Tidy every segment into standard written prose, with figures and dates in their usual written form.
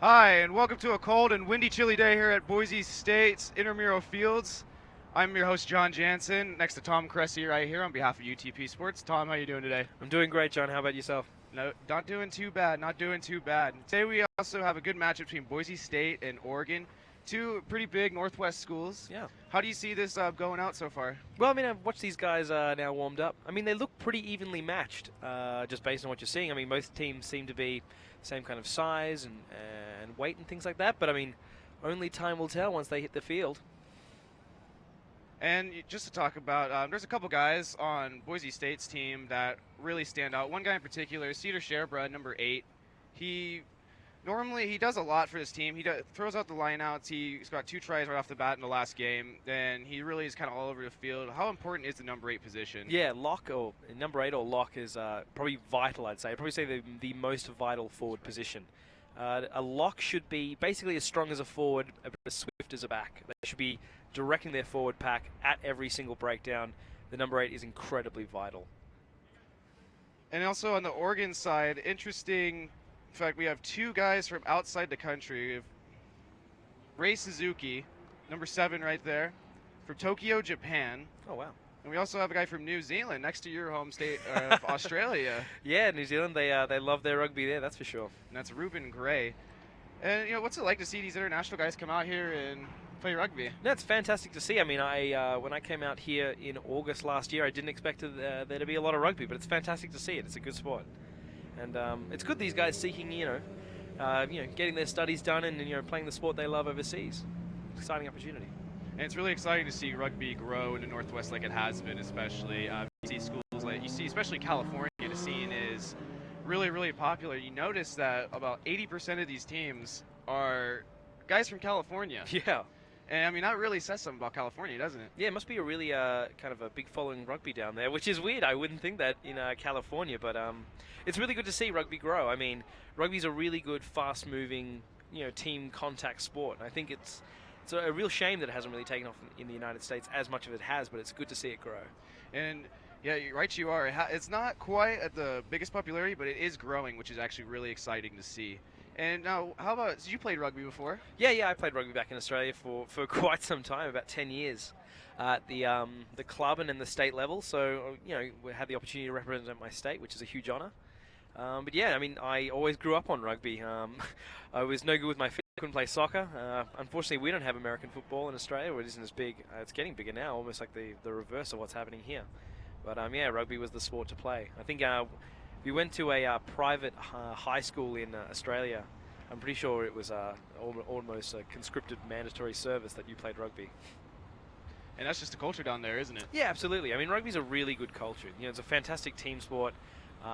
Hi, and welcome to a cold and windy, chilly day here at Boise State's Intramural Fields. I'm your host, John Jansen, next to Tom Cressy right here on behalf of UTP Sports. Tom, how you doing today? I'm doing great, John. How about yourself? No, not doing too bad, not doing too bad. Today we also have a good matchup between Boise State and Oregon, two pretty big Northwest schools. Yeah. How do you see this going out so far? Well, I mean, I've watched these guys now warmed up. I mean, they look pretty evenly matched, just based on what you're seeing. I mean, both teams seem to be same kind of size and weight and things like that. But, I mean, only time will tell once they hit the field. And just to talk about, there's a couple guys on Boise State's team that really stand out. One guy in particular, Cedar Sherbra, number 8. Normally he does a lot for this team. He throws out the lineouts. He's got 2 tries right off the bat in the last game. Then he really is kind of all over the field. How important is the number 8 position? Yeah, lock or number 8 or lock is probably vital, I'd say. I'd probably say the most vital forward position. A lock should be basically as strong as a forward, but as swift as a back. They should be directing their forward pack at every single breakdown. The number 8 is incredibly vital. And also on the Oregon side, interesting. In fact, we have 2 guys from outside the country. We have Ray Suzuki, number 7 right there, from Tokyo, Japan. Oh, wow. And we also have a guy from New Zealand, next to your home state of Australia. Yeah, New Zealand, they love their rugby there, that's for sure. And that's Ruben Gray. And, what's it like to see these international guys come out here and play rugby? No, it's fantastic to see. I mean, when I came out here in August last year, I didn't expect there to be a lot of rugby, but it's fantastic to see it. It's a good sport. And it's good these guys seeking, getting their studies done and, playing the sport they love overseas. Exciting opportunity. And it's really exciting to see rugby grow in the Northwest like it has been, especially. You see schools like, especially California, the scene is really, really popular. You notice that about 80% of these teams are guys from California. Yeah. And, I mean, that really says something about California, doesn't it? Yeah, it must be a really kind of a big following rugby down there, which is weird. I wouldn't think that in California, but it's really good to see rugby grow. I mean, rugby's a really good, fast-moving, team contact sport. And I think it's a real shame that it hasn't really taken off in the United States as much as it has, but it's good to see it grow. And, yeah, you're right you are. It's not quite at the biggest popularity, but it is growing, which is actually really exciting to see. And now, how about, so you played rugby before? Yeah, I played rugby back in Australia for quite some time, about 10 years, at the club and in the state level. So, we had the opportunity to represent my state, which is a huge honour. But yeah, I mean, I always grew up on rugby. I was no good with my feet, couldn't play soccer. Unfortunately, we don't have American football in Australia, or it isn't as big. It's getting bigger now, almost like the reverse of what's happening here. But yeah, rugby was the sport to play. I think we went to a private high school in Australia. I'm pretty sure it was almost a conscripted mandatory service that you played rugby. And that's just the culture down there, isn't it? Yeah, absolutely. I mean, rugby's a really good culture. It's a fantastic team sport.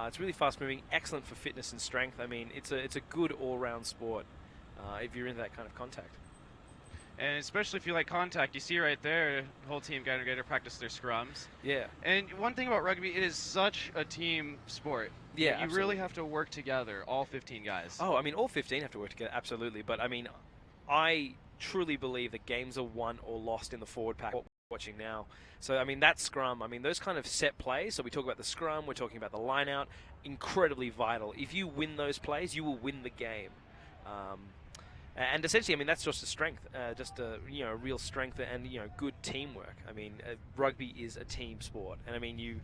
It's really fast-moving, excellent for fitness and strength. I mean, it's a good all-round sport if you're into that kind of contact. And especially if you like contact, you see right there, the whole team getting together to practice their scrums. Yeah. And one thing about rugby, it is such a team sport. Yeah, you absolutely. really have to work together, all 15 guys. Oh, I mean, all 15 have to work together, absolutely. But, I mean, I truly believe that games are won or lost in the forward pack. What we're watching now. So, I mean, that scrum, I mean, those kind of set plays, so we talk about the scrum, we're talking about the line-out, incredibly vital. If you win those plays, you will win the game. And essentially, I mean, that's just a strength, real strength and, good teamwork. I mean, rugby is a team sport. And, I mean,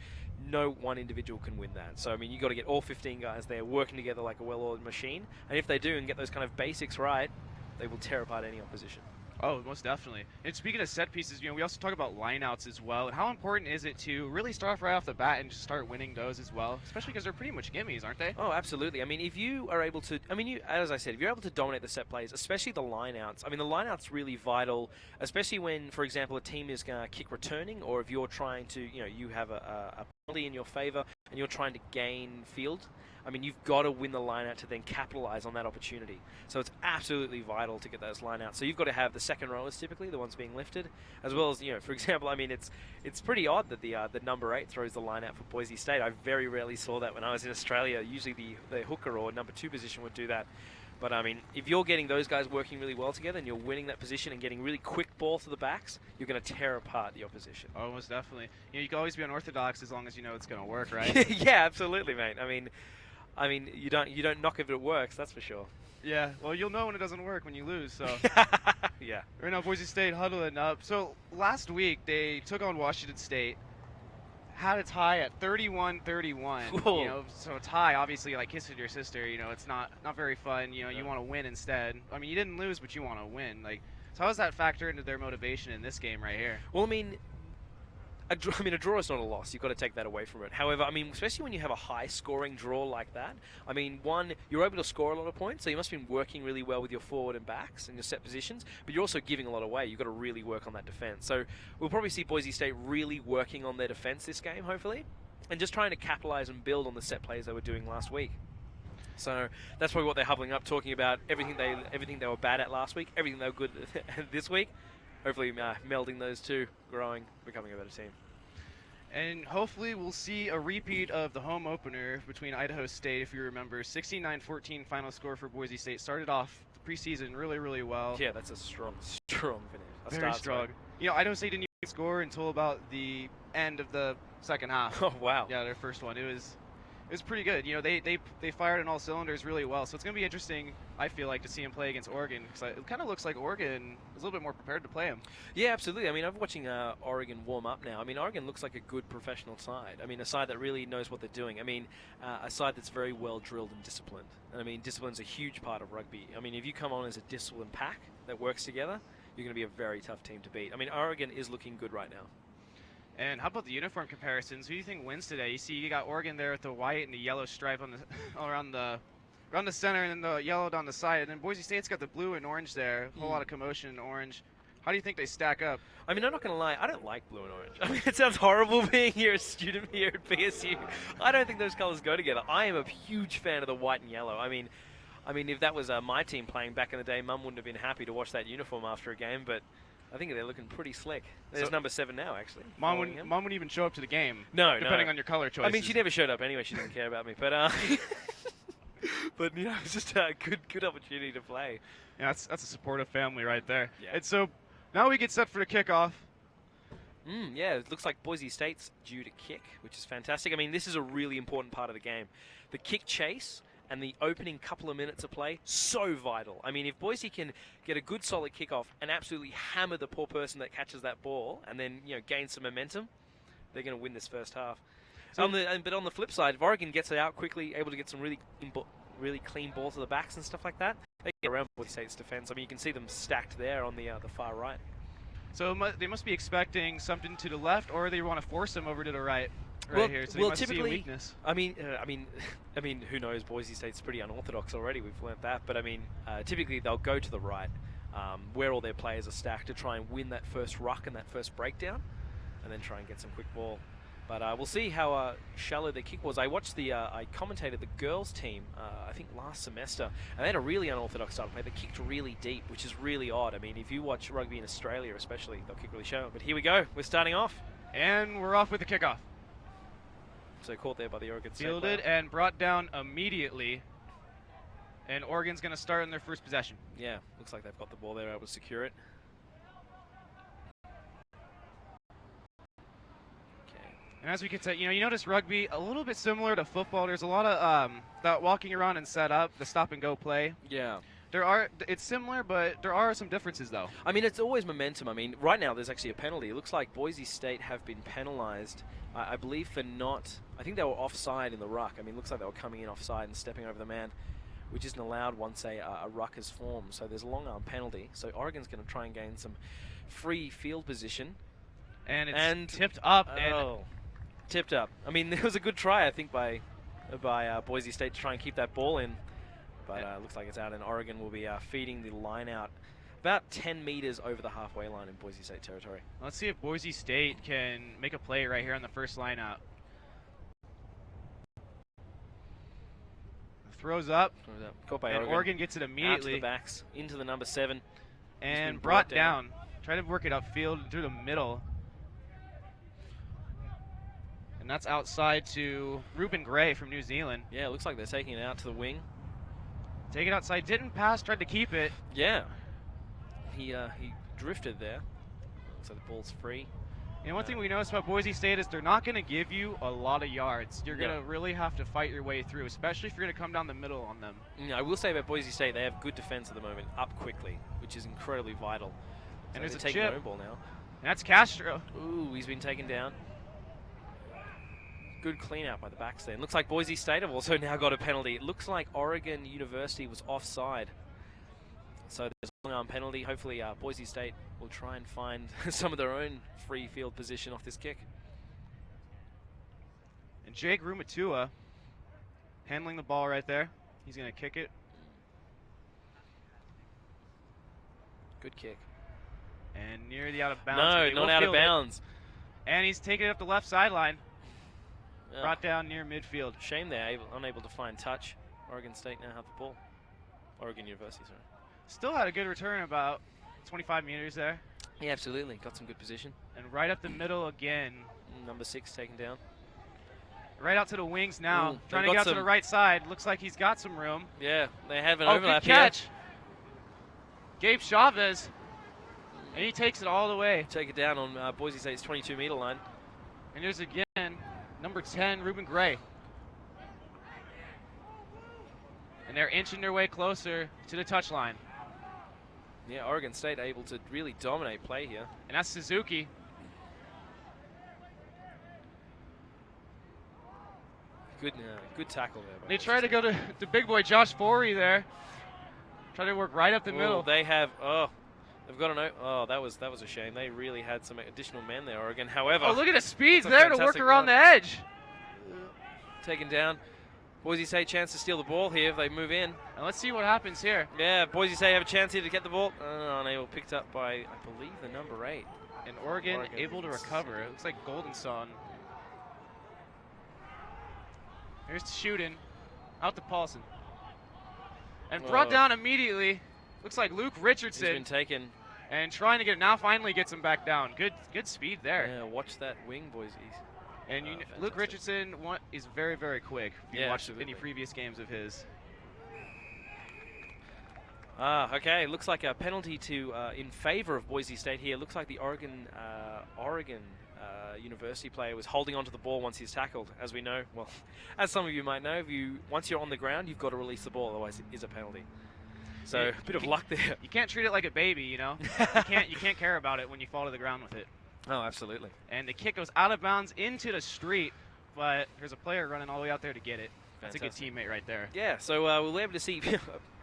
no one individual can win that. So, I mean, you've got to get all 15 guys there working together like a well-oiled machine. And if they do and get those kind of basics right, they will tear apart any opposition. Oh, most definitely. And speaking of set pieces, we also talk about lineouts as well. And how important is it to really start off right off the bat and just start winning those as well? Especially because they're pretty much gimmies, aren't they? Oh, absolutely. I mean, if you are able to, as I said, if you're able to dominate the set plays, especially the lineouts, I mean, the lineout's really vital, especially when, for example, a team is going to kick returning, or if you're trying to, you have a penalty in your favor and you're trying to gain field. I mean, you've got to win the line-out to then capitalize on that opportunity. So it's absolutely vital to get those line-outs. So you've got to have the second rowers, typically, the ones being lifted, as well as, for example, I mean, it's pretty odd that the number 8 throws the line-out for Boise State. I very rarely saw that when I was in Australia. Usually the hooker or number 2 position would do that. But, I mean, if you're getting those guys working really well together and you're winning that position and getting really quick ball to the backs, you're going to tear apart the opposition. Oh, most definitely. You can always be unorthodox as long as you know it's going to work, right? Yeah, absolutely, mate. I mean, I mean, you don't knock if it works, that's for sure. Yeah, well, you'll know when it doesn't work when you lose, so. Yeah. Right now, Boise State huddling up. So last week, they took on Washington State, had a tie at 31-31. Whoa. You know, so a tie, obviously, like kissing your sister, you know, it's not very fun. You know, you want to win instead. I mean, you didn't lose, but you want to win. Like, so how does that factor into their motivation in this game right here? Well, I mean, a draw is not a loss. You've got to take that away from it. However, I mean, especially when you have a high-scoring draw like that, I mean, one, you're able to score a lot of points, so you must have been working really well with your forward and backs and your set positions, but you're also giving a lot away. You've got to really work on that defense. So we'll probably see Boise State really working on their defense this game, hopefully, and just trying to capitalize and build on the set plays they were doing last week. So that's probably what they're hubbling up, talking about everything they were bad at last week, everything they were good at this week. Hopefully melding those two, growing, becoming a better team. And hopefully we'll see a repeat of the home opener between Idaho State, if you remember. 69-14 final score for Boise State. Started off the preseason really, really well. Yeah, that's a strong finish. Very strong. You know, Idaho State didn't even score until about the end of the second half. Oh, wow. Yeah, their first one. It was pretty good. You know, they fired on all cylinders really well. So it's going to be interesting, I feel like, to see him play against Oregon, because it kind of looks like Oregon is a little bit more prepared to play him. Yeah, absolutely. I mean, I'm watching Oregon warm up now. I mean, Oregon looks like a good professional side. I mean, a side that really knows what they're doing. I mean, a side that's very well drilled and disciplined. And I mean, discipline's a huge part of rugby. I mean, if you come on as a disciplined pack that works together, you're going to be a very tough team to beat. I mean, Oregon is looking good right now. And how about the uniform comparisons? Who do you think wins today? You see, you got Oregon there with the white and the yellow stripe on the around the center, and then the yellow down the side. And then Boise State's got the blue and orange there. A whole lot of commotion in orange. How do you think they stack up? I mean, I'm not going to lie. I don't like blue and orange. I mean, it sounds horrible being here a student here at BSU. I don't think those colors go together. I am a huge fan of the white and yellow. I mean, if that was my team playing back in the day, Mum wouldn't have been happy to watch that uniform after a game, but I think they're looking pretty slick. There's So number 7 now, actually. Mom wouldn't even show up to the game. No, depending on your color choices. I mean, she never showed up anyway. She didn't care about me, but but you know, it's just a good opportunity to play. Yeah, that's a supportive family right there. Yeah. And so now we get set for the kickoff. Yeah, it looks like Boise State's due to kick, which is fantastic. I mean, this is a really important part of the game. The kick chase and the opening couple of minutes of play, so vital. I mean, if Boise can get a good solid kickoff and absolutely hammer the poor person that catches that ball and then, you know, gain some momentum, they're going to win this first half. So But on the flip side, if Oregon gets it out quickly, able to get some really clean balls to the backs and stuff like that, they get around Boise State's defense. I mean, you can see them stacked there on the far right. So they must be expecting something to the left, or they want to force them over to the right. Well, Here, so they must see a typically, weakness. I mean, who knows? Boise State's pretty unorthodox already. We've learnt that, but I mean, typically they'll go to the right, where all their players are stacked, to try and win that first ruck and that first breakdown, and then try and get some quick ball. But we'll see how shallow the kick was. I watched I commentated the girls' team, I think last semester, and they had a really unorthodox style of play. They kicked really deep, which is really odd. I mean, if you watch rugby in Australia especially, they'll kick really shallow. But here we go. We're starting off. And we're off with the kickoff. So caught there by the Oregon State Fielded player. and brought down immediately. And Oregon's going to start in their first possession. Yeah, looks like they've got the ball there, able to secure it. And as we can tell, you notice rugby a little bit similar to football. There's a lot of that walking around and set up, the stop and go play. Yeah. It's similar, but there are some differences though. I mean, it's always momentum. I mean, right now there's actually a penalty. It looks like Boise State have been penalized, I believe, for I think they were offside in the ruck. I mean, it looks like they were coming in offside and stepping over the man, which isn't allowed once a ruck is formed. So there's a long arm penalty. So Oregon's going to try and gain some free field position. And it's tipped up. Tipped up. I mean, there was a good try, I think, by Boise State to try and keep that ball in. But it looks like it's out, and Oregon will be feeding the line out about 10 meters over the halfway line in Boise State territory. Let's see if Boise State can make a play right here on the first line out. Throws up. Caught by and Oregon gets it immediately. Out to the backs, into the number 7. And brought down. Try to work it upfield through the middle. And that's outside to Ruben Gray from New Zealand. Yeah, it looks like they're taking it out to the wing. Take it outside. Didn't pass. Tried to keep it. Yeah. He drifted there. So the ball's free. And one thing we noticed about Boise State is they're not going to give you a lot of yards. You're going to really have to fight your way through, especially if you're going to come down the middle on them. I will say about Boise State, they have good defense at the moment, up quickly, which is incredibly vital. So And there's a taking chip. their own ball now. And that's Castro. Ooh, he's been taken down. Good clean out by the backs there. Looks like Boise State have also now got a penalty. It looks like Oregon University was offside. So there's a long arm penalty. Hopefully Boise State will try and find some of their own free field position off this kick. And Jake Rumatua handling the ball right there. He's going to kick it. Good kick. And near the out of bounds. No, not out of bounds. And he's taking it up the left sideline. Yeah. Brought down near midfield. Shame they're unable to find touch. Oregon State now have the ball. Oregon University, sorry. Still had a good return, about 25 meters there. Yeah, absolutely. Got some good position. And right up the middle again. Number 6 taken down. Right out to the wings now. Ooh, trying to get out to the right side. Looks like he's got some room. Yeah, they have an good overlap catch. here. Gabe Chavez. And he takes it all the way. Take it down on Boise State's 22-meter line. And there's again number 10, Ruben Gray. And they're inching their way closer to the touchline. Yeah, Oregon State able to really dominate play here. And that's Suzuki. Good tackle there. They try to go to the big boy Josh Forey there. Try to work right up the middle. They have. They've got an. Oh, that was a shame. They really had some additional men there, Oregon. However, look at the speeds there to work around the edge. Taken down. Boise State chance to steal the ball here if they move in. And let's see what happens here. Yeah, Boise State have a chance here to get the ball. Unable, picked up by, I believe, the number 8. And Oregon able to recover. It looks like Goldenson. Here's the shooting. Out to Paulson. And brought down immediately. Looks like Luke Richardson. He's been taken. And trying to get, now finally gets him back down. Good speed there. Yeah, watch that wing, Boise. And Luke Richardson is very, very quick. If you watched any previous games of his. Okay. Looks like a penalty in favor of Boise State here. Looks like the Oregon University player was holding onto the ball once he's tackled. As we know, well, as some of you might know, once you're on the ground, you've got to release the ball, otherwise it is a penalty. So a bit of luck there. You can't treat it like a baby, you know. you can't care about it when you fall to the ground with it. Oh, absolutely. And the kick goes out of bounds into the street, but there's a player running all the way out there to get it. That's Fantastic. a good teammate right there. Yeah, so we'll be able to see.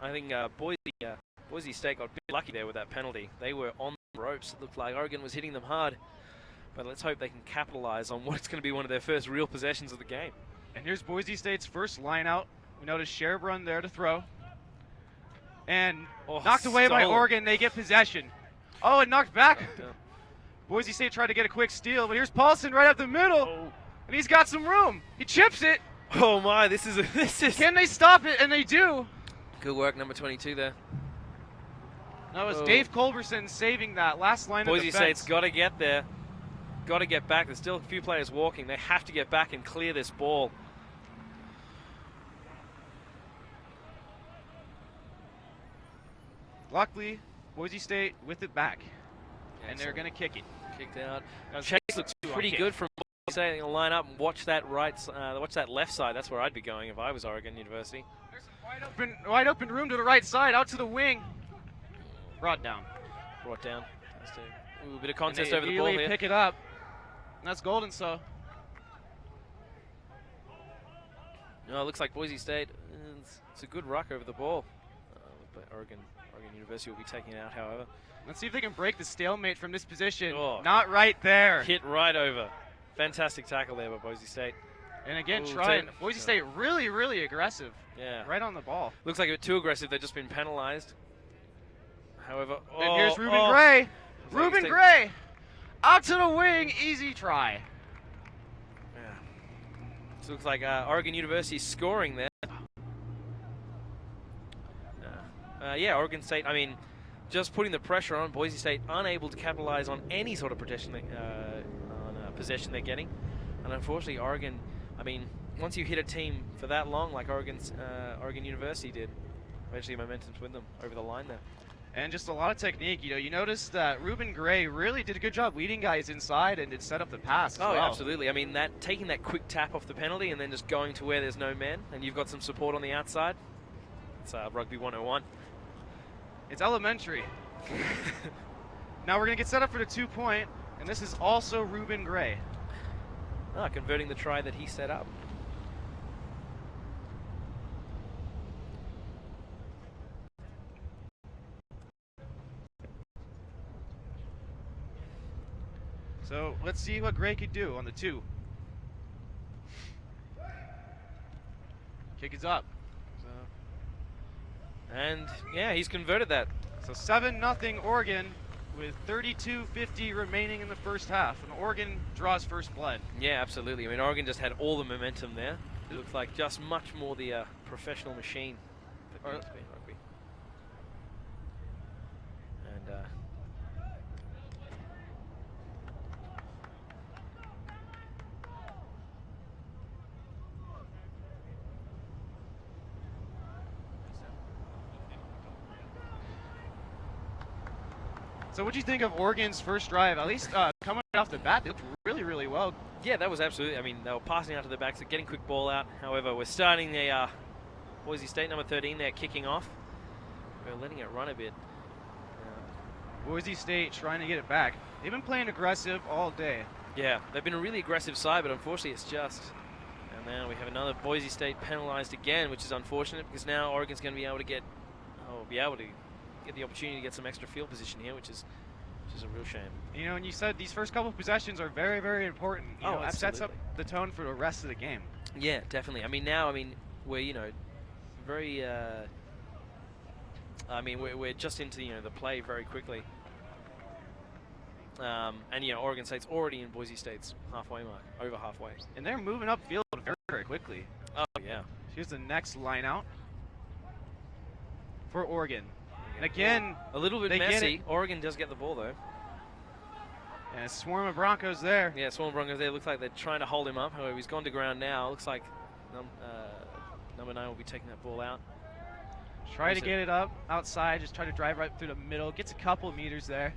I think Boise State got a bit lucky there with that penalty. They were on the ropes. It looked like Oregon was hitting them hard, but let's hope they can capitalize on what's going to be one of their first real possessions of the game. And here's Boise State's first line out. We notice Sherbrun there to throw. And knocked away by Oregon. They get possession. Oh, and knocked back. Boise State tried to get a quick steal, but here's Paulson right up the middle. And he's got some room. He chips it. Oh my, this is. Can they stop it? And they do. Good work, number 22 there. That was Dave Culberson saving that last line of defense. Boise State's got to get there. Got to get back. There's still a few players walking. They have to get back and clear this ball. Luckily, Boise State with it back. And they're going to kick it. Kicked out. Chase looks pretty good from Boise State. They're going to line up and watch that watch that left side. That's where I'd be going if I was Oregon University. There's some wide open room to the right side, out to the wing. Brought down. Brought down. Ooh, a bit of contest over the ball here. Pick it up. And that's Golden, so. No, it looks like Boise State. It's a good ruck over the ball. But Oregon University will be taking it out, however. Let's see if they can break the stalemate from this position. Oh. Not right there. Hit right over. Fantastic tackle there by Boise State. And again, Boise State really, really aggressive. Yeah. Right on the ball. Looks like a bit too aggressive. They've just been penalized. However, and here's Ruben Gray. Ruben Gray. Out to the wing. Easy try. Yeah. So it looks like Oregon University scoring there. Yeah, Oregon State, I mean, just putting the pressure on. Boise State unable to capitalize on any sort of possession they're getting. And unfortunately, Oregon, I mean, once you hit a team for that long, like Oregon University did, eventually momentum's with them over the line there. And just a lot of technique. You notice that Ruben Gray really did a good job leading guys inside and did set up the pass as Oh, well. absolutely. I mean, taking that quick tap off the penalty and then just going to where there's no man and you've got some support on the outside. It's Rugby 101. It's elementary. Now we're going to get set up for the 2-point, and this is also Ruben Gray. Converting the try that he set up. So let's see what Gray could do on the 2. Kick is up. And yeah, he's converted that. So 7-0 Oregon with 32:50 remaining in the first half. And Oregon draws first blood. Yeah, absolutely. I mean, Oregon just had all the momentum there. It looked like just much more the professional machine that needs to be in rugby. And So what do you think of Oregon's first drive? At least coming off the bat, they looked really, really well. yeah, that was absolutely. I mean, they were passing out to the backs, getting quick ball out. However, we're starting the Boise State number 13 there, kicking off. We're letting it run a bit. Boise State trying to get it back. They've been playing aggressive all day. Yeah, they've been a really aggressive side, but unfortunately it's just. And now we have another Boise State penalized again, which is unfortunate because now Oregon's going to be able to get the opportunity to get some extra field position here, which is a real shame. And you said these first couple of possessions are very, very important. It sets up the tone for the rest of the game. Yeah, definitely. I mean, now, we're, very, we're just into, the play very quickly. And, Oregon State's already in Boise State's halfway mark, over halfway. And they're moving upfield very, very quickly. Oh, yeah. Here's the next line out for Oregon. And again, a little bit messy. Oregon does get the ball, though. And a swarm of Broncos there. Yeah, swarm of Broncos there. Looks like they're trying to hold him up. However, he's gone to ground now. Looks like number 9 will be taking that ball out. Try to get it up outside. Just try to drive right through the middle. Gets a couple meters there.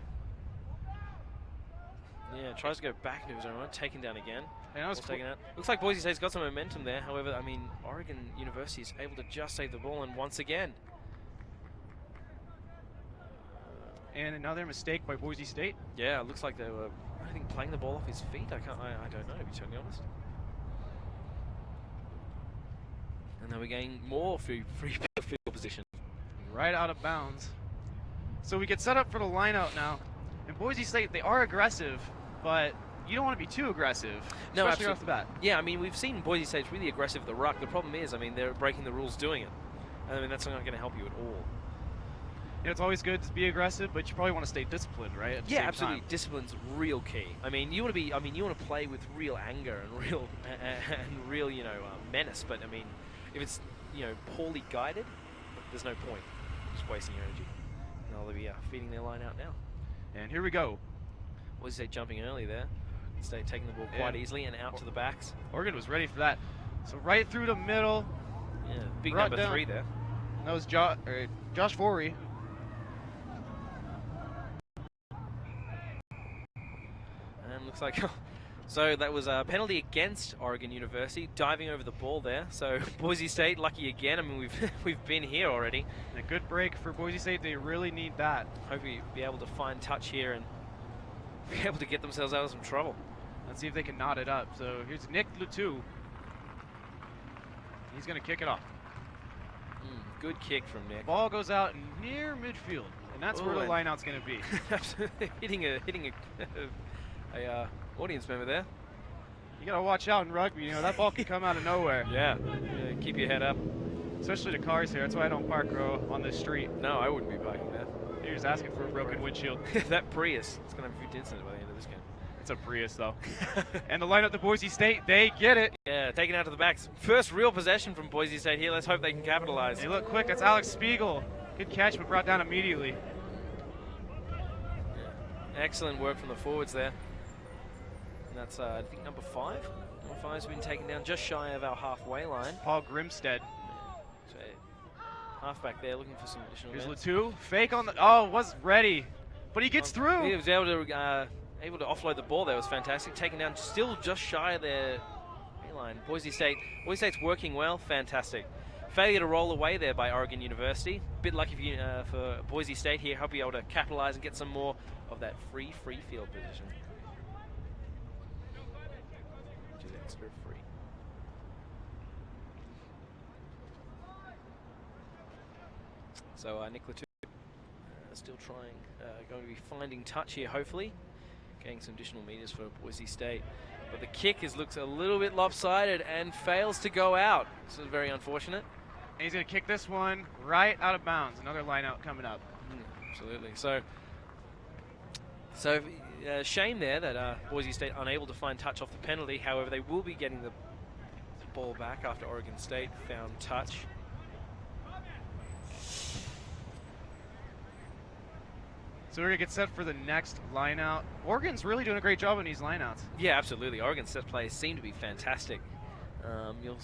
Yeah, tries to go back into his own run. Taken down again. And that was taken out. Looks like Boise State's got some momentum there. However, Oregon University is able to just save the ball, and once again. And another mistake by Boise State. Yeah, it looks like they were, I think, playing the ball off his feet. I don't know, to be totally honest. And then we're getting more free field position. Right out of bounds. So we get set up for the line out now. And Boise State, they are aggressive, but you don't want to be too aggressive, no, especially off the bat. Yeah, we've seen Boise State's really aggressive at the ruck. The problem is, they're breaking the rules doing it. And that's not going to help you at all. It's always good to be aggressive, but you probably want to stay disciplined, right? At the same absolutely. time. Discipline's real key. You want to play with real anger and real, menace. But if it's, poorly guided, there's no point. Just wasting your energy. And they'll be feeding their line out now. And here we go. Boise State jumping early there. State taking the ball quite easily and out to the backs. Oregon was ready for that. So right through the middle. Yeah, big number 3 there. That was Josh Forey. And looks like, so that was a penalty against Oregon University, diving over the ball there. So Boise State lucky again. We've been here already. A good break for Boise State. They really need that. Hope we be able to find touch here and be able to get themselves out of some trouble. Let's see if they can knot it up. So here's Nick Lutu. He's going to kick it off. Good kick from Nick. Ball goes out near midfield, and that's where the lineout's going to be. Absolutely, hitting a audience member there. You got to watch out in rugby. That ball can come out of nowhere. Yeah, keep your head up. Especially the cars here. That's why I don't park on this street. No, I wouldn't be parking there. You're just asking for a broken windshield. That Prius, it's going to have a few dents in it by the end of this game. It's a Prius, though. And the lineup to Boise State, they get it. Yeah, taken out to the backs. First real possession from Boise State here. Let's hope they can capitalize. They look quick. That's Alex Spiegel. Good catch, but brought down immediately. Yeah. Excellent work from the forwards there. And that's, I think, number 5. Number 5's been taken down just shy of our halfway line. Paul Grimstead. So, halfback there looking for some additional Here's minutes. Latu. Fake on the. Oh, was ready. But he gets through. He was able to offload the ball there. It was fantastic. Taken down still just shy of their line. Boise State's working well. Fantastic. Failure to roll away there by Oregon University. Bit lucky for Boise State here. Hope you're able to capitalize and get some more of that free field position. Which is extra free. So Nick Latu still trying, going to be finding touch here hopefully. Getting some additional meters for Boise State. But the kick looks a little bit lopsided and fails to go out. This is very unfortunate. And he's going to kick this one right out of bounds. Another line out coming up. Absolutely. So shame there that Boise State unable to find touch off the penalty. However, they will be getting the ball back after Oregon State found touch. So we're going to get set for the next line out. Oregon's really doing a great job on these line outs. Yeah, absolutely. Oregon's set plays seem to be fantastic. You'll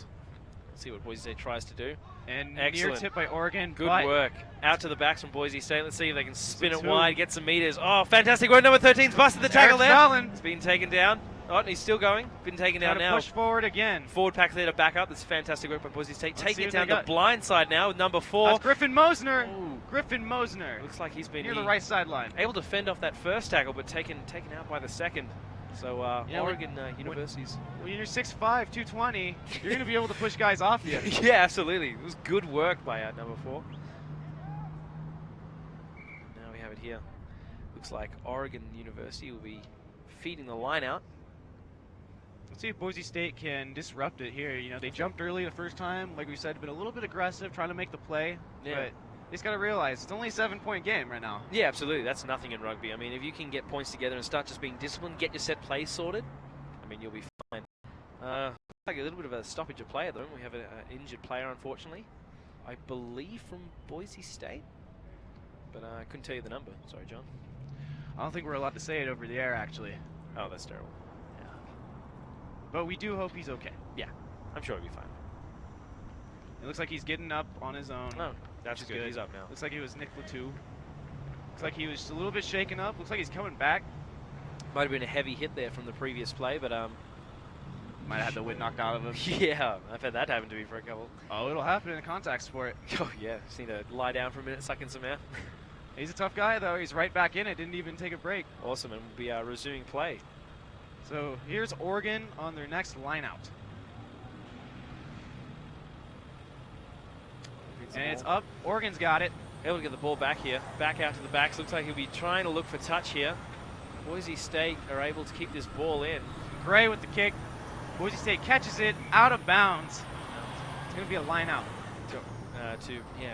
see what Boise State tries to do. And near tip by Oregon. Good work. Out to the backs from Boise State. Let's see if they can spin it wide, get some meters. Oh, fantastic work. Number 13's busted the tackle there. Fallon. It's been taken down. Oh, and he's still going. Been taken down now. Push forward again. Forward pack there to back up. That's fantastic work by Boise State. Taking it down the blind side now with number 4. That's Griffin Mosner. Ooh. Griffin Mosner. Looks like he's been near the right sideline. Able to fend off that first tackle, but taken out by the second. So Oregon University's. When you're 6'5", 220, you're going to be able to push guys off you. Yeah, absolutely. It was good work by number 4. Now we have it here. Looks like Oregon University will be feeding the line out. Let's see if Boise State can disrupt it here. You know, they jumped early the first time. Like we said, been a little bit aggressive, trying to make the play. Yeah. But they just got to realize it's only a 7-point game right now. Yeah, absolutely. That's nothing in rugby. I mean, if you can get points together and start just being disciplined, get your set plays sorted, I mean, you'll be fine. Like a little bit of a stoppage of play at the moment. We have an injured player, unfortunately. I believe from Boise State, but I couldn't tell you the number. Sorry, John. I don't think we're allowed to say it over the air, actually. Oh, that's terrible. Yeah. But we do hope he's okay. Yeah, I'm sure he'll be fine. It looks like he's getting up on his own. Oh, that's good. He's up now. Looks like he was Nick Latu. Looks like he was just a little bit shaken up. Looks like he's coming back. Might have been a heavy hit there from the previous play, but might have had the wind knocked out of him. Yeah, I've had that happen to me for a couple. Oh, it'll happen in a contact sport. Oh yeah, just need to lie down for a minute, suck in some air. He's a tough guy though. He's right back in it. Didn't even take a break. Awesome, and we'll be resuming play. So here's Oregon on their next line out. And it's up. Oregon's got it. Able to get the ball back here. Back out to the backs. Looks like he'll be trying to look for touch here. Boise State are able to keep this ball in. Gray with the kick. Boise State catches it out of bounds. It's going to be a line out.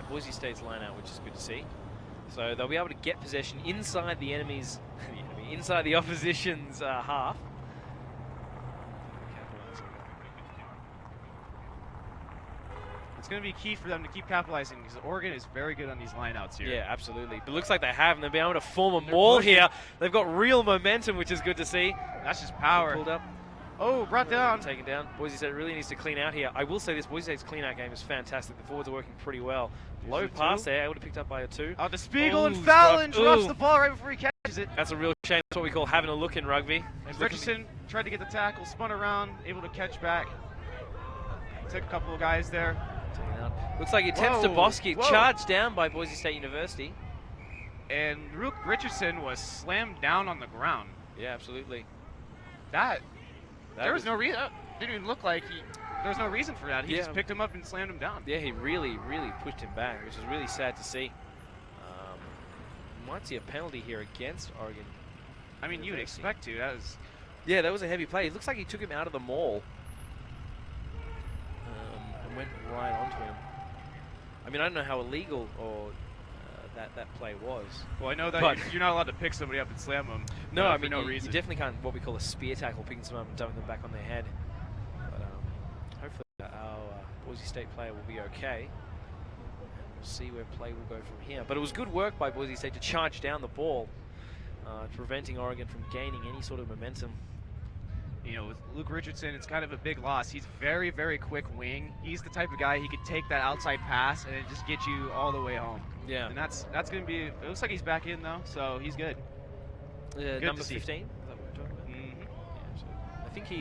Boise State's line out, which is good to see. So they'll be able to get possession inside the inside the opposition's half. It's going to be key for them to keep capitalizing because Oregon is very good on these lineouts here. Yeah, absolutely. But it looks like they have, and they'll be able to form a maul here. They've got real momentum, which is good to see. That's just power. Pulled up. Oh, brought down. Taken down. Boise State really needs to clean out here. I will say this, Boise State's clean-out game is fantastic. The forwards are working pretty well. Low pass there, able to picked up by a 2. Out to Spiegel, and Fallon drops the ball right before he catches it. That's a real shame. That's what we call having a look in rugby. And Richardson tried to get the tackle, spun around, able to catch back. Took a couple of guys there. Looks like he attempts to Bosky, charged down by Boise State University. And Rook Richardson was slammed down on the ground. Yeah, absolutely. There was no reason. Didn't even look like there was no reason for that. He just picked him up and slammed him down. Yeah, he really pushed him back, which is really sad to see. Might see a penalty here against Oregon. I mean, you would expect to. That was a heavy play. It looks like he took him out of the maul. And went right onto him. I mean, I don't know how illegal or that play was. Well, I know that you're not allowed to pick somebody up and slam them. No, I mean, no you reason. You definitely can't what we call a spear tackle, picking someone up and dumping them back on their head. But hopefully our Boise State player will be okay. And we'll see where play will go from here. But it was good work by Boise State to charge down the ball, preventing Oregon from gaining any sort of momentum. you know, with Luke Richardson, it's kind of a big loss. He's very, very quick wing. He's the type of guy he could take that outside pass and it just get you all the way home. Yeah. And that's going to be. It looks like he's back in though, so he's good. Good number to see. 15. Is that what we're talking about? Mm-hmm.